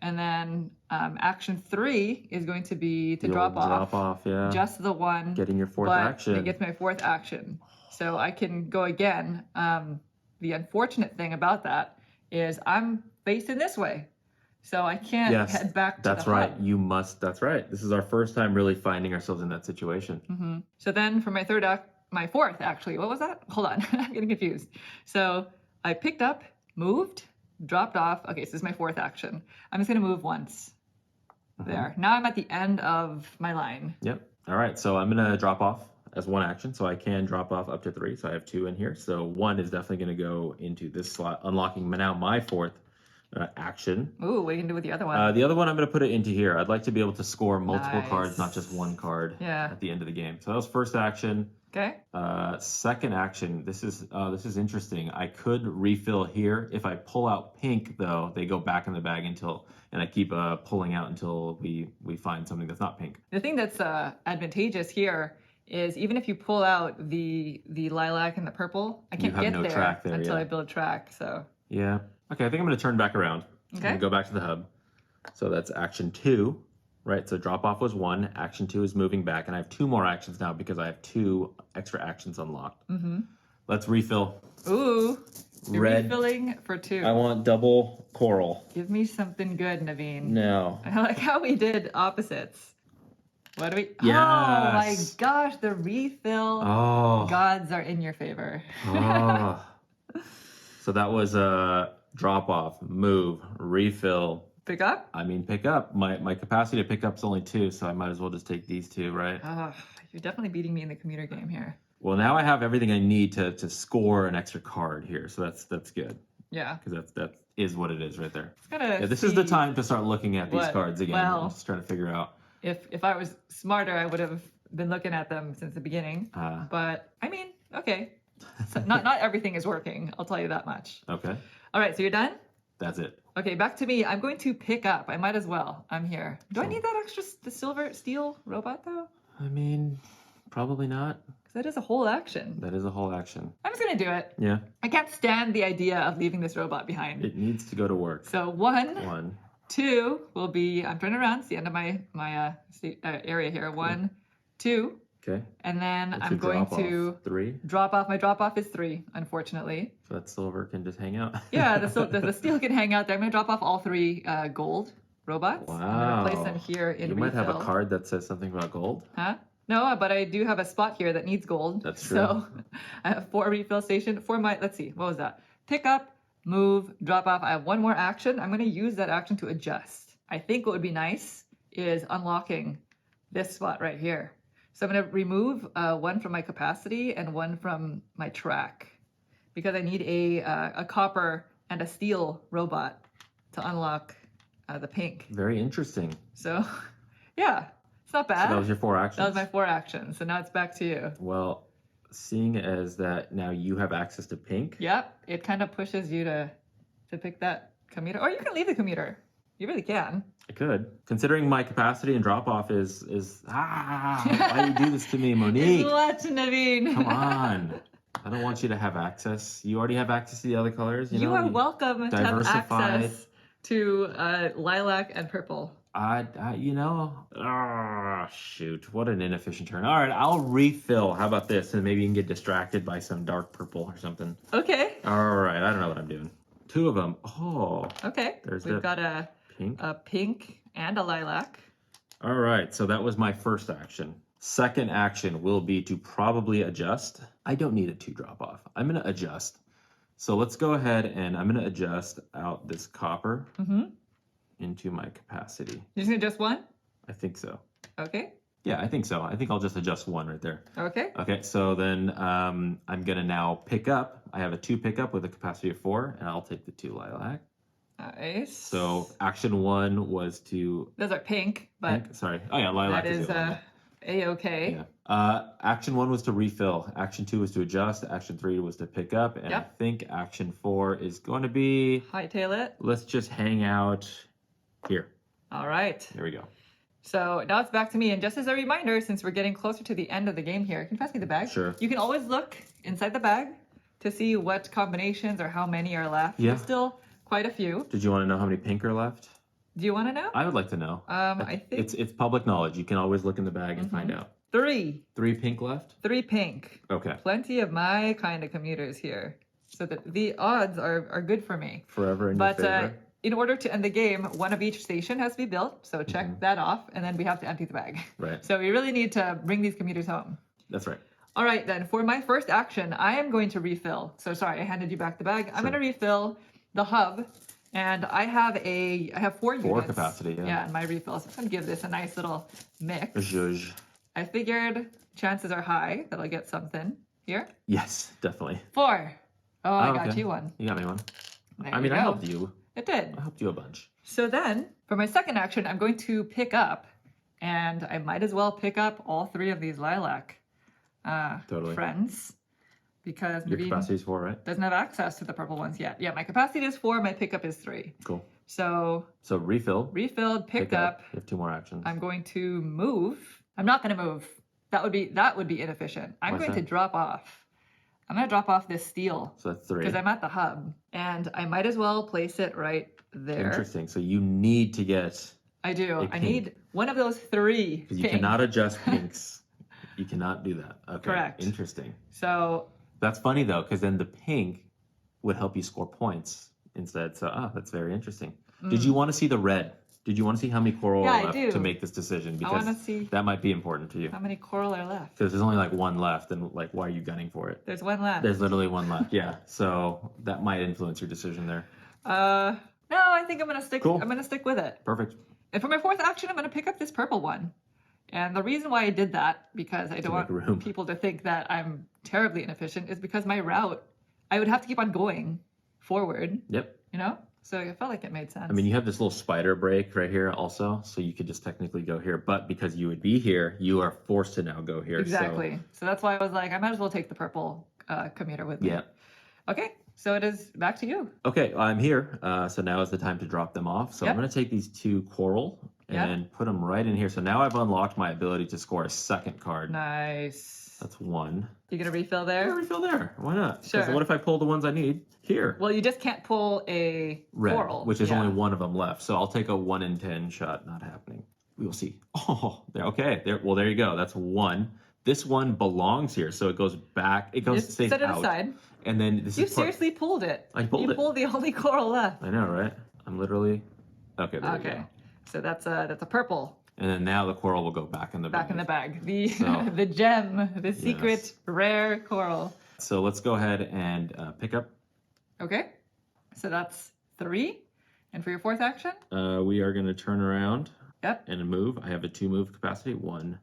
And then action 3 is going to be to The drop old off. Drop off, yeah. Just the one. Getting your 4th but action. It gets my 4th action. So I can go again. The unfortunate thing about that is I'm facing this way. So I can't head back to that's the right. hub. You must. That's right. This is our first time really finding ourselves in that situation. Mm-hmm. So then for my 4th actually, what was that? Hold on, I'm getting confused. So I picked up, moved, dropped off. Okay, so this is my 4th action. I'm just gonna move once. There. Now I'm at the end of my line. Yep. All right. So I'm gonna drop off as 1 action. So I can drop off up to 3. So I have 2 in here. So 1 is definitely gonna go into this slot, unlocking now my 4th action. Ooh, what are you gonna do with the other one? The other one I'm going to put it into here. I'd like to be able to score multiple Nice. cards, not just 1 card at the end of the game. So that was first action. Okay. Second action. This is interesting. I could refill here. If I pull out pink, though, they go back in the bag and I keep pulling out until we find something that's not pink. The thing that's advantageous here is even if you pull out the lilac and the purple, I can't get no there, track there, until I build track. So yeah. Okay, I think I'm going to turn back around. Okay. I'm going to go back to the hub. So that's action 2, right? So drop off was 1. Action 2 is moving back, and I have 2 more actions now because I have 2 extra actions unlocked. Mm-hmm. Let's refill. Ooh, you're Red. refilling for 2. I want double coral. Give me something good, Naveen. No. I like how we did opposites. What do we? Yes. Oh my gosh, the refill gods are in your favor. Oh. So that was a drop off, move, refill. Pick up? I mean, pick up. My capacity to pick up is only 2, so I might as well just take these 2, right? Oh, you're definitely beating me in the commuter game here. Well, now I have everything I need to score an extra card here, so that's good. Yeah. Because that is what it is right there. This is the time to start looking at these cards again. Well, I'm just trying to figure out. If I was smarter, I would have been looking at them since the beginning. But I mean, okay. So not everything is working. I'll tell you that much. Okay. All right, so you're done? That's it. Okay, back to me. I'm going to pick up. I might as well. I'm here. Do I need that extra steel robot though? I mean, probably not. Because that is a whole action. That is a whole action. I'm just gonna do it. Yeah. I can't stand the idea of leaving this robot behind. It needs to go to work. So 1, 1, 2 will be. I'm turning around. It's the end of my area here. 1, 2. Okay. And then What's I'm your going drop-off? to 3. drop off. My drop off is 3, unfortunately. So that silver can just hang out. Yeah, the steel can hang out there. I'm gonna drop off all 3 gold robots. Wow. I'm gonna place them here in You might have a refill. card that says something about gold. Huh? No, but I do have a spot here that needs gold. That's true. So I have 4 refill station for my. Let's see, what was that? Pick up, move, drop off. I have 1 more action. I'm gonna use that action to adjust. I think what would be nice is unlocking this spot right here. So I'm going to remove 1 from my capacity and 1 from my track because I need a copper and a steel robot to unlock the pink. Very interesting. So yeah, it's not bad. So that was your 4 actions? That was my 4 actions. So now it's back to you. Well, seeing as that now you have access to pink. Yep, it kind of pushes you to pick that commuter. Or you can leave the commuter. You really can. I could. Considering my capacity and drop off is why do you do this to me, Monique? What, Naveen? Come on. I don't want you to have access. You already have access to the other colors. You are welcome to have diversified. access to lilac and purple. Shoot. What an inefficient turn. All right, I'll refill. How about this? And maybe you can get distracted by some dark purple or something. Okay. All right, I don't know what I'm doing. 2 of them. Oh. Okay. We've got a pink and a lilac. All right, so that was my first action. Second action will be to probably adjust. I don't need a 2 drop off. I'm going to adjust. So let's go ahead and I'm going to adjust out this copper into my capacity. You're just going to adjust 1? I think so. Okay. Yeah, I think so. I think I'll just adjust 1 right there. Okay. Okay, so then I'm going to now pick up. I have a 2 pickup with a capacity of 4, and I'll take the 2 lilac. Nice. So action 1 was to... Those are pink, but Pink? Sorry. Oh yeah, lilac that is is the other one. A-okay. Yeah. Action 1 was to refill. Action 2 was to adjust. Action 3 was to pick up. And Yep. I think action 4 is going to be... Hightail it. Let's just hang out here. All right. There we go. So now it's back to me. And just as a reminder, since we're getting closer to the end of the game here, can you pass me the bag? Sure. You can always look inside the bag to see what combinations or how many are left. Yeah. There's still quite a few. Did you want to know how many pink are left? Do you want to know? I would like to know. I think It's public knowledge. You can always look in the bag and find out. 3. 3 pink left? 3 pink. Okay. Plenty of my kind of commuters here. So that the odds are good for me. Forever in your favor. In order to end the game, one of each station has to be built. So check that off, and then we have to empty the bag. Right. So we really need to bring these commuters home. That's right. All right, then. For my first action, I am going to refill. So sorry, I handed you back the bag. I'm going to refill the hub. And I have 4 units. 4 capacity, yeah. Yeah, in my refill. So I'm going to give this a nice little mix. Zhuzh. I figured chances are high that I'll get something here. Yes, definitely. 4. Oh, I got okay. you one. You got me one. There I you mean, I go. helped you. It did. I helped you a bunch. So then, for my second action, I'm going to pick up, and I might as well pick up all 3 of these lilac Totally. friends, because Your maybe capacity is 4, right? doesn't have access to the purple ones yet. Yeah, my capacity is 4, my pickup is 3. Cool. So refill. refilled, pick up. You have 2 more actions. I'm going to move. I'm not going to move. That would be inefficient. I'm Why's going to that? drop off. I'm going to drop off this steel So that's 3. because I'm at the hub, and I might as well place it right there. Interesting. So you need to get... I do. A I need one of those 3. Because you cannot adjust pinks. You cannot do that. Okay. Correct. Interesting. So That's funny though, because then the pink would help you score points instead. So, that's very interesting. Did you want to see the red? Did you want to see how many coral Yeah, are I left do. to make this decision? I Because want to see that might be important to you. how many coral are left. Because there's only like 1 left, and like, why are you gunning for it? There's 1 left. There's literally 1 left. Yeah. So that might influence your decision there. No, I think I'm gonna stick. Cool. I'm gonna stick with it. Perfect. And for my 4th action, I'm gonna pick up this purple one. And the reason why I did that, because I don't make want room. people to think that I'm terribly inefficient, is because my route, I would have to keep on going forward. Yep. You know, so I felt like it made sense. I mean, you have this little spider break right here also, so you could just technically go here. But because you would be here, you are forced to now go here. exactly. So that's why I was like, I might as well take the purple commuter with me. Yeah. Okay, so it is back to you. Okay, I'm here. So now is the time to drop them off. So Yep. I'm going to take these 2 coral and put them right in here. So now I've unlocked my ability to score a 2nd card. Nice. That's 1. You gonna refill Yeah, there? refill there. Why not? 'Cause Sure. what if I pull the ones I need here? Well, you just can't pull a Red, coral. which is Yeah. only 1 of them left. So I'll take a 1 in 10 shot. Not happening. We will see. Oh, there. Okay. There. Well, there you go. That's 1. This one belongs here, so it goes back. It goes Just stays set it out. aside. And then this You is part- seriously pulled it. I pulled you it. pulled the only coral left. I know, right? I'm literally. Okay. There we Okay, go. so that's a purple. And then now the coral will go back in the Back bag. in the bag. The So- the gem, the secret Yes. rare coral. So let's go ahead and pick up. Okay, so that's 3. And for your 4th action? We are going to turn around Yep, and move. I have a 2 move capacity. 1,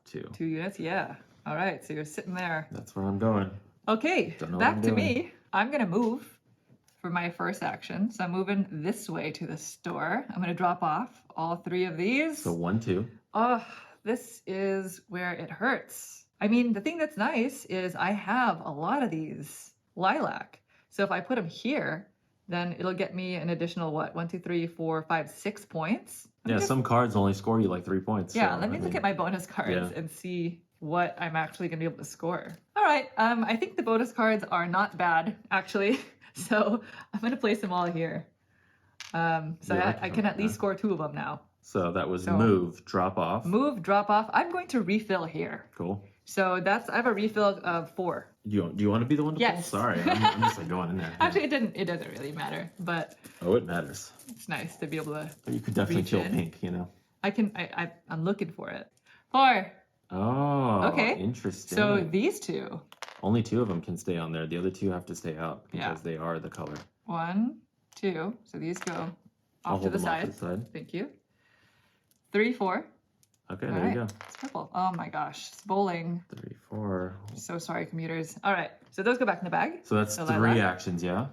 2. 2 units. Yeah. All right, so you're sitting there. That's where I'm going. Okay, Don't know what back I'm to doing. me. I'm gonna move for my first action. So I'm moving this way to the store. I'm gonna drop off all 3 of these. So 1, 2. Oh, this is where it hurts. I mean, the thing that's nice is I have a lot of these lilac. So if I put them here, then it'll get me an additional, what, 1, 2, 3, 4, 5, 6 points. Let me Yeah, just- some cards only score you like 3 points. Yeah, so, let me I look mean, at my bonus cards yeah. and see what I'm actually going to be able to score. All right, I think the bonus cards are not bad, actually. So I'm going to place them all here. So Yeah, I can at least yeah. score 2 of them now. So that was So- move, drop off. Move, drop off. I'm going to refill here. Cool. So I have a refill of 4. Do you want to be the one to Yes. pull? Sorry, I'm just like going in there. Actually, it doesn't really matter, but Oh, it matters. it's nice to be able to. But you could definitely Reach kill in. pink, you know. I'm looking for it. 4. Oh, Okay. interesting. So these 2. Only 2 of them can stay on there. The other 2 have to stay out Yeah. because they are the color. 1, 2. So these go I'll off to hold the them off to side. the side. Thank you. 3, 4. Okay, All there right. you go. It's purple. Oh my gosh, it's bowling. 3, 4. So sorry, commuters. All right, so those go back in the bag. So that's So 3 lilac. actions, yeah?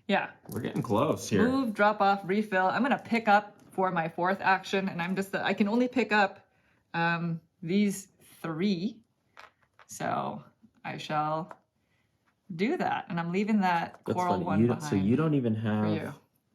Yeah. We're getting close here. Move, drop off, refill. I'm gonna pick up for my fourth action, and I can only pick up these 3. So I shall do that, and I'm leaving that That's coral funny. one behind. So you don't even you. have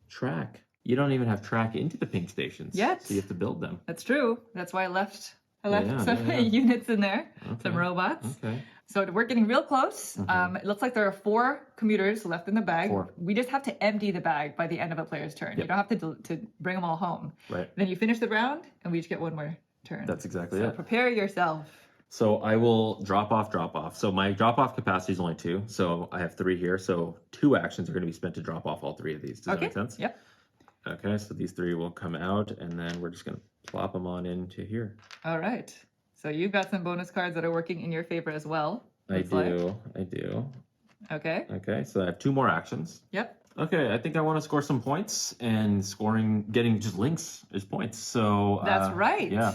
track. You don't even have track into the pink stations. Yet. So you have to build them. That's true. That's why I left some yeah. units in there, Okay. some robots. Okay. So we're getting real close. It looks like there are 4 commuters left in the bag. 4. We just have to empty the bag by the end of a player's turn. Yep. You don't have to bring them all home. Right. Then you finish the round, and we each get 1 more turn. That's exactly So it. prepare yourself. So I will drop off. So my drop off capacity is only 2. So I have 3 here. So 2 actions are going to be spent to drop off all 3 of these. Does that make sense? Yep. Okay, so these 3 will come out, and then we're just going to plop them on into here. All right. So you've got some bonus cards that are working in your favor as well. I do. Okay. Okay, so I have 2 more actions. Yep. Okay, I think I want to score some points, and getting just links is points. So That's right. Yeah.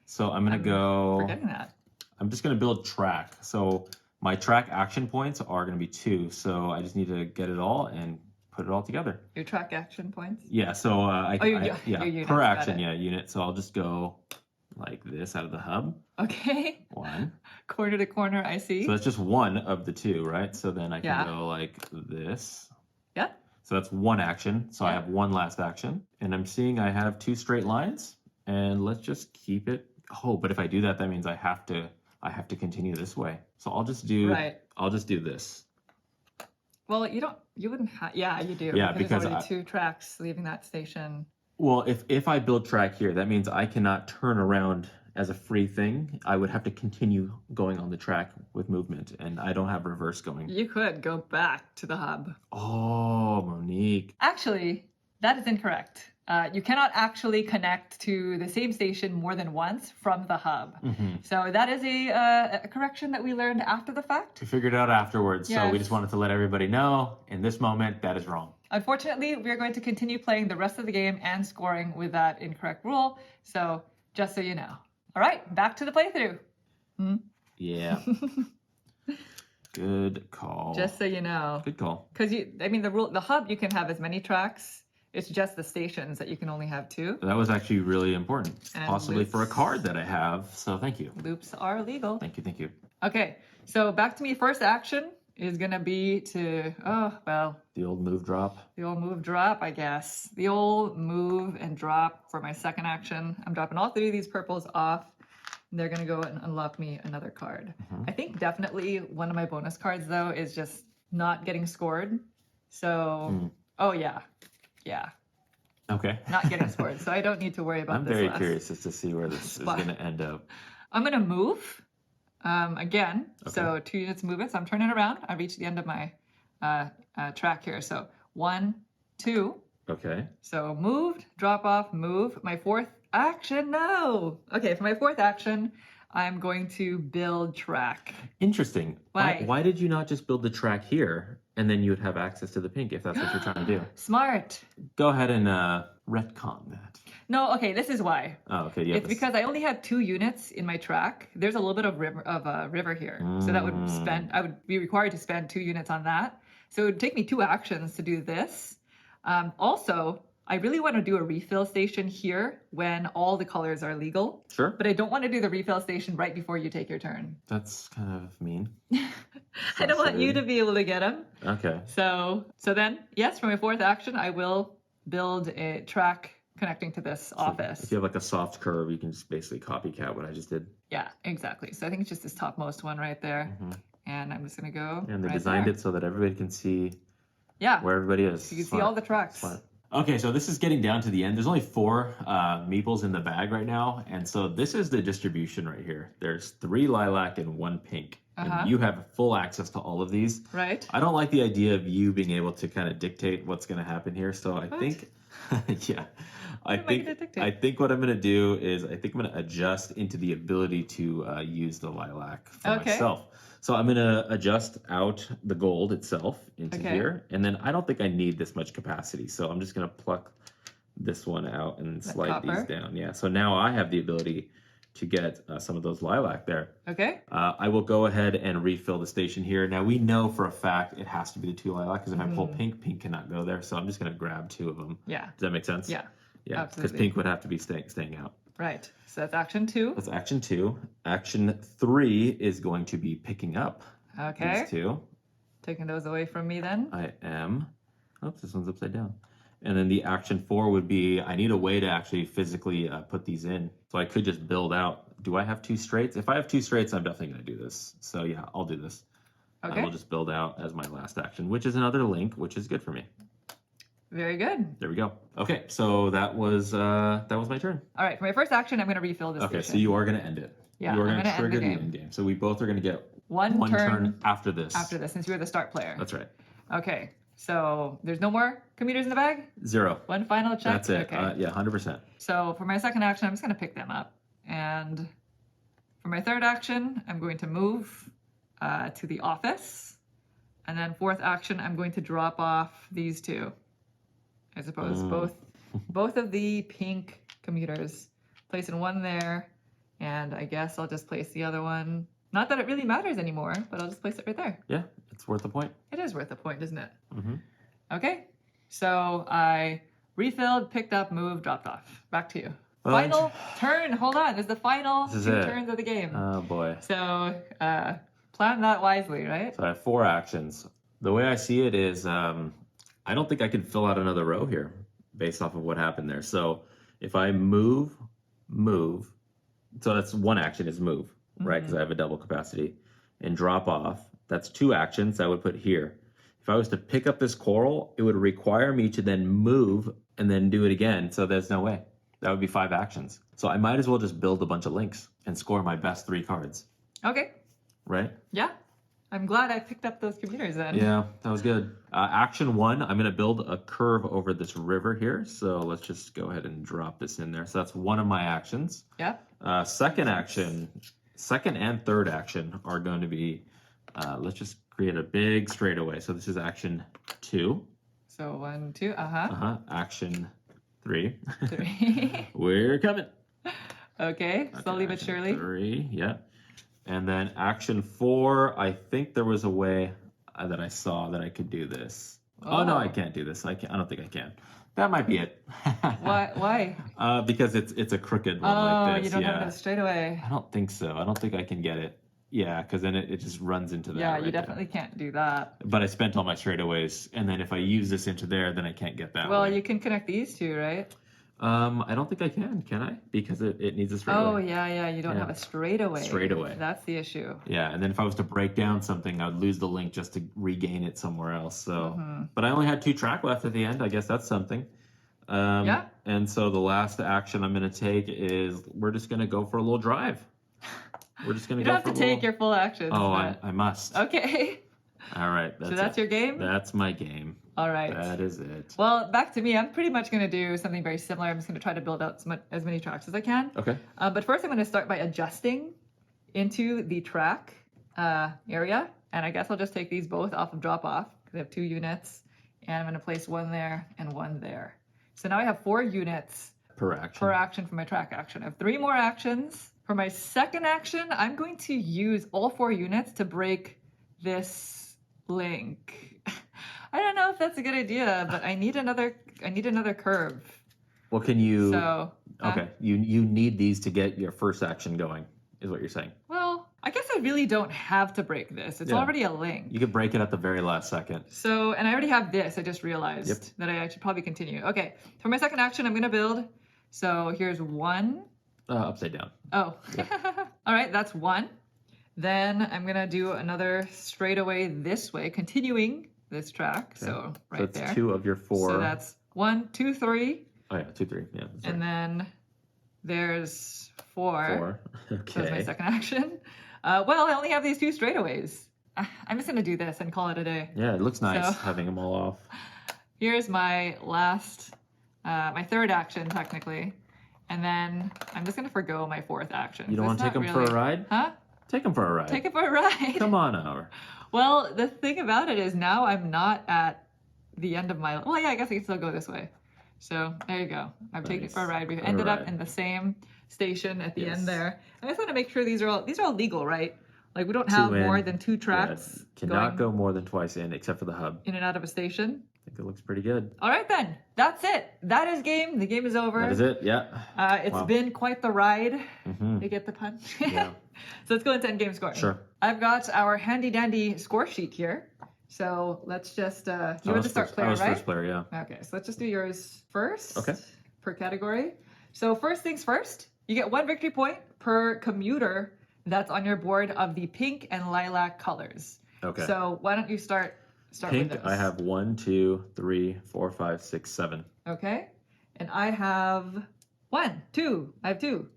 So I'm gonna go. Forgetting that. I'm just gonna build track. So my track action points are gonna be 2. So I just need to get it all and put it all together. Your track action points. Yeah. So your units, per got action, it. unit. So I'll just go like this out of the hub. Okay. 1. Corner to corner, I see. So that's just 1 of the 2, right? So then I can Yeah. go like this. Yeah. So that's 1 action. So I Yeah. have 1 last action. And I'm seeing I have 2 straight lines. And let's just keep it. Oh, but if I do that, that means I have to continue this way. So I'll just do this. Well, you wouldn't have, yeah, you do. Yeah, there's because already 2 tracks leaving that station. Well, if I build track here, that means I cannot turn around as a free thing. I would have to continue going on the track with movement, and I don't have reverse going. You could go back to the hub. Oh, Monique. Actually, that is incorrect. You cannot actually connect to the same station more than once from the hub. So that is a correction that we learned after the fact. We figured it out afterwards, so we Yes. just wanted to let everybody know in this moment that is wrong. Unfortunately, we're going to continue playing the rest of the game and scoring with that incorrect rule. So just so you know. All right, back to the playthrough. Yeah. Good call. Just so you know. Good call. Because the hub, you can have as many tracks. It's just the stations that you can only have 2. That was actually really important, And possibly for a loops. card that I have. So thank you. Loops are legal. Thank you. Okay, so back to me. First action is gonna be to, The old move drop. the old move drop, I guess. The old move and drop for my second action. I'm dropping all 3 of these purples off. And they're gonna go and unlock me another card. I think definitely one of my bonus cards though is just not getting scored. So, yeah, Okay. not getting scored. So I don't need to worry about I'm this very last. curious as to see where this is spot. going to end up. I'm gonna move again. Okay. So 2 units movement. So I'm turning around. I reached the end of my track here. So 1, 2. Okay. So moved, drop off, move. My 4th action, no. Okay, for my 4th action, I'm going to build track. Interesting. Why? Why did you not just build the track here and then you would have access to the pink if that's what you're trying to do? Smart. Go ahead and retcon that. No, okay, this is why. Oh, okay. Yeah. It's because I only have 2 units in my track. There's a little bit of river here. So that would I would be required to spend 2 units on that. So it would take me 2 actions to do this. Also, I really want to do a refill station here when all the colors are legal. Sure. But I don't want to do the refill station right before you take your turn. That's kind of mean. I don't want you to be able to get them. Okay. So then, yes, for my 4th action, I will build a track connecting to this office. If you have like a soft curve, you can just basically copycat what I just did. Yeah, exactly. So I think it's just this topmost one right there. And I'm just going to go And they right designed there. it so that everybody can see Yeah, where everybody is. you can see Smart. all the tracks. Smart. Okay, so this is getting down to the end. There's only 4 meeples in the bag right now. And so this is the distribution right here. There's 3 lilac and 1 pink. And you have full access to all of these. Right. I don't like the idea of you being able to kind of dictate what's going to happen here. So I think, yeah, I think what I'm going to do is I think I'm going to adjust into the ability to use the lilac for myself. So I'm going to adjust out the gold itself into here. And then I don't think I need this much capacity. So I'm just going to pluck this one out and slide these down. Yeah. So now I have the ability to get some of those lilac there. Okay. I will go ahead and refill the station here. Now we know for a fact it has to be the 2 lilac because if I pull pink, pink cannot go there. So I'm just going to grab 2 of them. Yeah. Does that make sense? Yeah. Yeah. Because Absolutely. pink would have to be staying out. Right. So that's action 2. That's action 2. Action 3 is going to be picking up Okay. these 2. Taking those away from me then. I am. Oops, this one's upside down. And then the action 4 would be, I need a way to actually physically put these in. So I could just build out. Do I have 2 straights? If I have 2 straights, I'm definitely going to do this. So yeah, I'll do this. Okay. I will just build out as my last action, which is another link, which is good for me. Very good. There we go. Okay, so that was my turn. All right, for my first action, I'm going to refill this Okay, station. so you are going to end it. Yeah, you are I'm going to gonna end trigger the the game. end game. So we both are going to get one turn after this. After this, since you're the start player. That's right. Okay, so there's no more commuters in the bag? 0. One final check? That's it. Okay. Yeah, 100%. So for my second action, I'm just going to pick them up. And for my third action, I'm going to move to the office. And then fourth action, I'm going to drop off these 2. I suppose both of the pink commuters. Placing one there, and I guess I'll just place the other one. Not that it really matters anymore, but I'll just place it right there. Yeah, it's worth a point. It is worth a point, isn't it? Mm-hmm. Okay, so I refilled, picked up, moved, dropped off. Back to you. Well, Final turn. Hold on, this is the final This is 2 it. turns of the game. Oh boy. So plan that wisely, right? So I have 4 actions. The way I see it is, I don't think I can fill out another row here based off of what happened there. So if I move, so that's 1 action is move, right? Because I have a double capacity. And drop off, that's 2 actions I would put here. If I was to pick up this coral, it would require me to then move and then do it again. So there's no way. That would be 5 actions. So I might as well just build a bunch of links and score my best 3 cards, Okay. right? Yeah. I'm glad I picked up those commuters then. Yeah, that was good. Action 1, I'm going to build a curve over this river here. So let's just go ahead and drop this in there. So that's one of my actions. Yeah. Second and third action are going to be, let's just create a big straightaway. So this is action 2. So 1, 2, Action 3. 3. We're coming. Okay, slowly but action surely. 3, yeah. And then action 4, I think there was a way that I saw that I could do this. Oh, no, I can't do this. I don't think I can. That might be it. Why? Because it's a crooked one like this. You don't have it straight away. I don't think so. I don't think I can get it. Yeah, because then it just runs into that. Yeah, right you definitely can't do that. there. But I spent all my straightaways, and then if I use this into there, then I can't get that Well, way. you can connect these 2, right? I don't think I can I? Because it needs a straightaway. Oh, yeah, you don't have a straightaway. Straightaway. That's the issue. Yeah, and then if I was to break down something, I would lose the link just to regain it somewhere else. So, but I only had 2 track left at the end. I guess that's something. Yeah. And so the last action I'm going to take is we're just going to go for a little drive. We're just going You to go don't have for to a take little... your full actions. Oh, but... I must. Okay. All right. So that's it. your game? That's my game. All right. That is it. Well, back to me. I'm pretty much going to do something very similar. I'm just going to try to build out as many tracks as I can. Okay. But first I'm going to start by adjusting into the track area. And I guess I'll just take these both off of drop off because I have 2 units. And I'm going to place 1 there and 1 there. So now I have 4 units Per action. for my track action. I have 3 more actions. For my second action, I'm going to use all 4 units to break this link. I don't know if that's a good idea, but I need another curve. Well, can you... So okay. You need these to get your first action going, is what you're saying. well, I guess I really don't have to break this. It's already a link. You could break it at the very last second. So, and I already have this. I just realized that I should probably continue. Okay, for my second action, I'm going to build. So here's 1. Upside down. Oh, all right, that's 1. Then I'm going to do another straightaway this way, continuing this track. Okay. So right so that's there. 2 of your 4. So that's 1, 2, 3. Oh yeah, 2, 3. Yeah. And then there's 4. 4. Okay. So that's my second action. Well, I only have these 2 straightaways. I'm just going to do this and call it a day. Yeah, it looks nice So, having them all off. Here's my last, my third action technically. And then I'm just going to forgo my 4th action. You don't want to take them for a ride? Huh? Take them for a ride. Take it for a ride. Come on over. Well, the thing about it is now I'm not at the end of my... Well, yeah, I guess I can still go this way. So there you go. I've taken it Nice. for a ride. We've ended up Alright. in the same station at the Yes. end there. I just want to make sure these are all legal, right? Like we don't Two have more in. than 2 tracks Yeah, cannot going go more than twice in, except for the hub. in and out of a station. I think it looks pretty good. All right then, that's it. That is game. The game is over. That is it. Yeah. It's Wow. been quite the ride. Mm-hmm. You get the pun? Yeah. So let's go into endgame scoring. Sure. I've got our handy dandy score sheet here. So let's just, you were the start player, I was right? first player, yeah. Okay, so let's just do yours first. Okay. Per category. So first things first, you get 1 victory point per commuter that's on your board of the pink and lilac colors. Okay. So why don't you start Pink, with this? I have 1, 2, 3, 4, 5, 6, 7. Okay. And I have 1, 2. I have 2.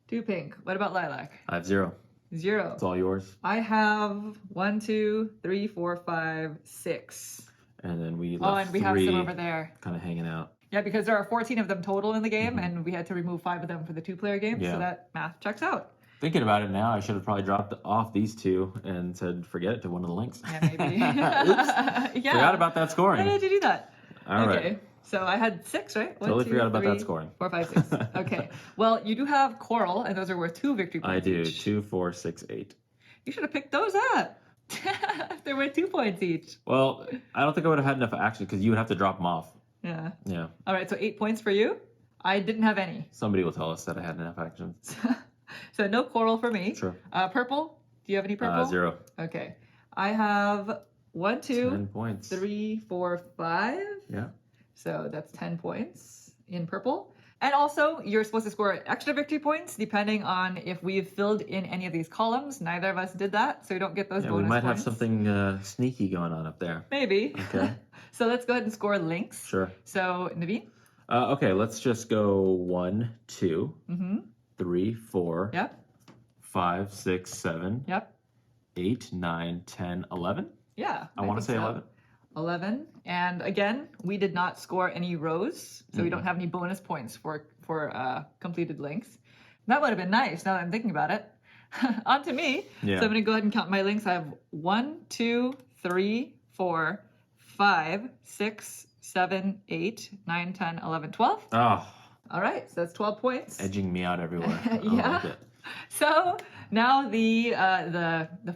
2 pink. What about lilac? I have 0. 0. It's all yours. I have 1, 2, 3, 4, 5, 6. And then we left Oh, and we have 3 some over there. kind of hanging out. Yeah, because there are 14 of them total in the game, and we had to remove 5 of them for the 2-player game, Yeah. so that math checks out. Thinking about it now, I should have probably dropped off these 2 and said forget it to one of the links. Yeah, maybe. Oops. Yeah. Forgot about that Why scoring. did you do that? All right. Okay. So I had 6, right? Totally forgot about that scoring. 4, 5, 6. Okay. Well, you do have coral, and those are worth 2 victory points. I do. Each. 2, 4, 6, 8. You should have picked those up. They're worth 2 points each. Well, I don't think I would have had enough action because you would have to drop them off. Yeah. Yeah. All right. So 8 points for you. I didn't have any. Somebody will tell us that I had enough action. So no coral for me. Sure. Purple. Do you have any purple? 0. Okay. I have 1, 2, 10 points. 3, 4, 5. Yeah. So that's 10 points in purple. And also, you're supposed to score extra victory points depending on if we've filled in any of these columns. Neither of us did that, so you don't get those Yeah, bonus we might have points. something sneaky going on up there. Maybe. Okay. So let's go ahead and score links. Sure. So, Naveen? Okay, let's just go 1, 2, Mm-hmm. 3, 4, Yep. 5, 6, 7, Yep. 8, 9, 10, 11. Yeah. I want to think say so. 11. 11. And again, we did not score any rows, so we don't have any bonus points for completed links. That would have been nice now that I'm thinking about it. On to me. Yeah. So I'm going to go ahead and count my links. I have 1, 2, 3, 4, 5, 6, 7, 8, 9, 10, 11, 12. Oh, All right, so that's 12 points. edging me out everywhere. I Yeah. like it. So now the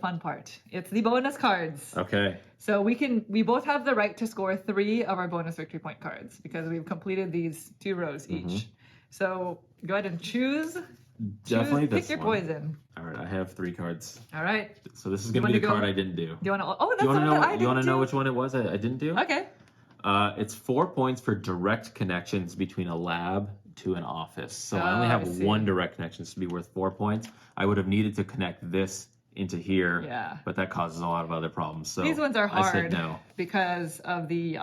fun part. It's the bonus cards. Okay. So we both have the right to score 3 of our bonus victory point cards because we've completed these 2 rows each. So go ahead and choose. Definitely Pick this your one. poison. All right, I have 3 cards. All right. So this is going to be wanna the go- card I didn't do. Do you want to? Oh, that's Do you want the to one know? that I You want to didn't know do? which one it was I didn't do? Okay. It's 4 points for direct connections between a lab to an office. So I only Oh, have I see. 1 direct connection to be worth 4 points. I would have needed to connect this into here, Yeah. but that causes a lot of other problems. So These ones are I hard said no. because of the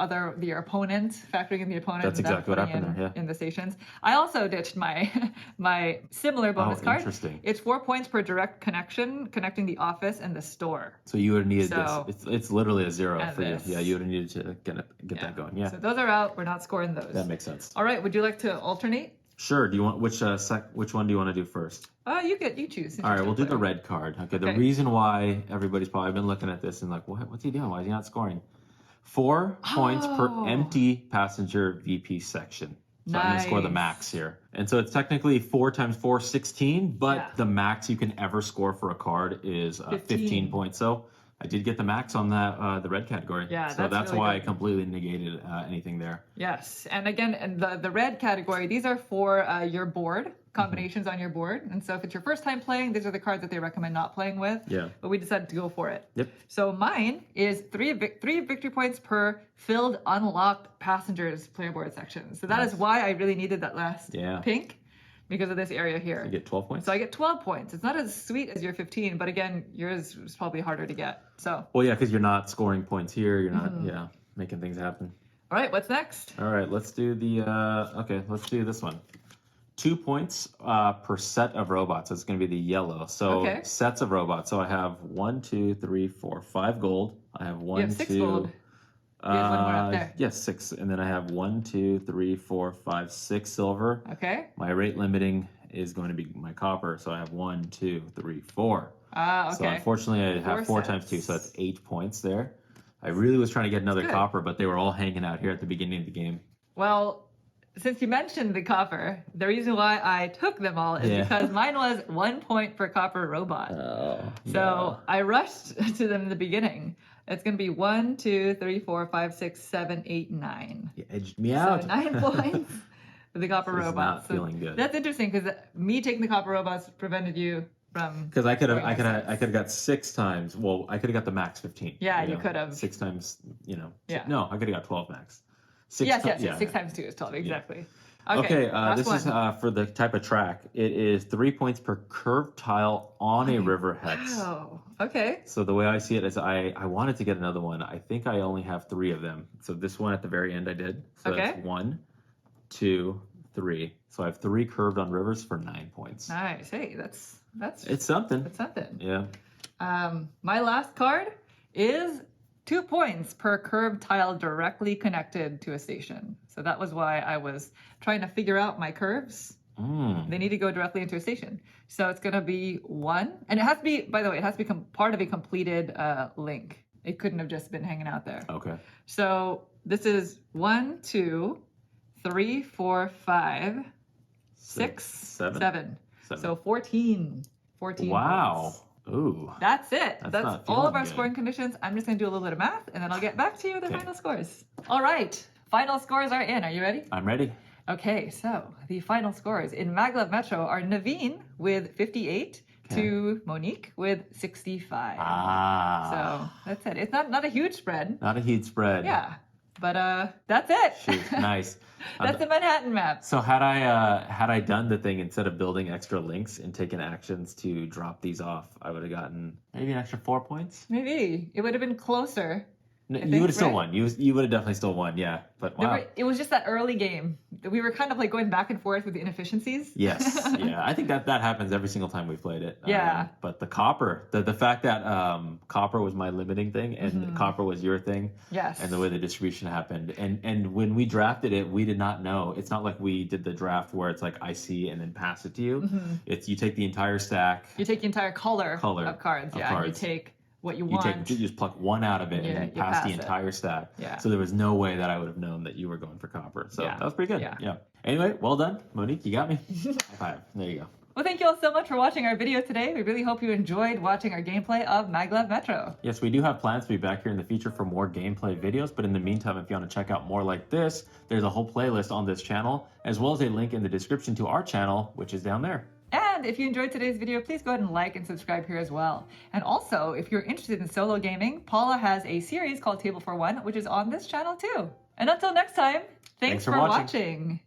opponent, factoring in the opponent. That's and then exactly what putting happened there, in the stations. I also ditched my my similar bonus card. Interesting. It's 4 points per direct connection connecting the office and the store. So you would have needed So- this. It's literally a 0 And for you. this. Yeah, you would have needed to get that going. Yeah, So those are out. We're not scoring those. that makes sense. All right. Would you like to alternate? Sure. Do you want which one do you want to do first? You choose. since All right, you're we'll do still the playing. red card. Okay, the Okay. reason why everybody's probably been looking at this and like, what's he doing? Why is he not scoring? 4 points per Oh. empty passenger VP section. So I'm going to score the Nice. max here. And so it's technically 4 times 4, 16, but Yeah. the max you can ever score for a card is 15 points. So I did get the max on that the red category. Yeah, so that's really why good. I completely negated anything there. Yes, and again, and the red category, these are for your board combinations Mm-hmm. on your board. And so if it's your first time playing, these are the cards that they recommend not playing with. Yeah. But we decided to go for it. Yep. So mine is three victory points per filled unlocked passengers player board section. So that is why I really needed that last Yeah. pink because of this area here. You get 12 points. So I get 12 points. It's not as sweet as your 15, but again, yours is probably harder to get. So, Well, yeah, because you're not scoring points here. You're Mm-hmm. not, making things happen. all right, what's next? All right, let's do let's do this one. 2 points per set of robots. It's going to be the yellow. So Okay. sets of robots. So I have 1, 2, 3, 4, 5 gold. I have 1, You have 6 2. gold. Here's one more up there. Yes, 6. And then I have 1, 2, 3, 4, 5, 6 silver. Okay. My rate limiting is going to be my copper. So I have 1, 2, 3, 4. Okay. So unfortunately, I have 4 times 2, so that's 8 points there. I really was trying to get another Good. copper, but they were all hanging out here at the beginning of the game. Well, since you mentioned the copper, the reason why I took them all is because mine was 1 point per copper robot. Oh, so I rushed to them in the beginning. It's going to be 1, 2, 3, 4, 5, 6, 7, 8, 9. You edged me out. So 9 points for the copper This is robots. not feeling good. That's interesting because me taking the copper robots prevented you from. Because I could have got 6 times. Well, I could have got the max 15. Yeah, you could have 6 times. Yeah. No, I could have got 12 max. 6 times 2 is 12 exactly. Okay, this is for the type of track. It is 3 points per curved tile on a river hex. Wow. Okay. So the way I see it is I wanted to get another one. I think I only have 3 of them. So this one at the very end I did. So that's 1, 2, 3. So I have 3 curved on rivers for 9 points. Nice. Hey, that's it's something. It's something. Yeah. My last card is 2 points per curved tile directly connected to a station. So that was why I was trying to figure out my curves. They need to go directly into a station. So it's going to be 1. And it has to be, by the way, it has to be part of a completed link. It couldn't have just been hanging out there. Okay. So this is 1, 2, 3, 4, 5, 6, 7. So 14. 14 Wow. points. Ooh. That's it. That's all of our good. scoring conditions. I'm just going to do a little bit of math, and then I'll get back to you with the final scores. All right. Final scores are in. Are you ready? I'm ready. Okay, so the final scores in Maglev Metro are Naveen with 58 to Monique with 65. So that's it. It's not a huge spread. Not a huge spread. Yeah. But that's it. Shoot, nice. That's the Manhattan map. So had I done the thing instead of building extra links and taken actions to drop these off, I would have gotten maybe an extra 4 points. Maybe it would have been closer. No, you would have still won. You would have definitely still won. Yeah, but wow. It was just that early game. We were kind of like going back and forth with the inefficiencies. Yes, yeah. I think that happens every single time we've played it. Yeah. But the copper, the fact that copper was my limiting thing and copper was your thing. Yes. And the way the distribution happened, and when we drafted it, we did not know. It's not like we did the draft where it's like I see and then pass it to you. It's you take the entire stack. You take the entire color of cards. And you take what you want. You just pluck one out of it and then you pass the entire stack. Yeah. So there was no way that I would have known that you were going for copper. So that was pretty good. Yeah. Anyway, well done, Monique. You got me. High five. There you go. Well, thank you all so much for watching our video today. We really hope you enjoyed watching our gameplay of Maglev Metro. Yes, we do have plans to be back here in the future for more gameplay videos, but in the meantime, if you want to check out more like this, there's a whole playlist on this channel, as well as a link in the description to our channel, which is down there. And if you enjoyed today's video, please go ahead and like and subscribe here as well. And also, if you're interested in solo gaming, Paula has a series called Table for One, which is on this channel too. And until next time, thanks for watching.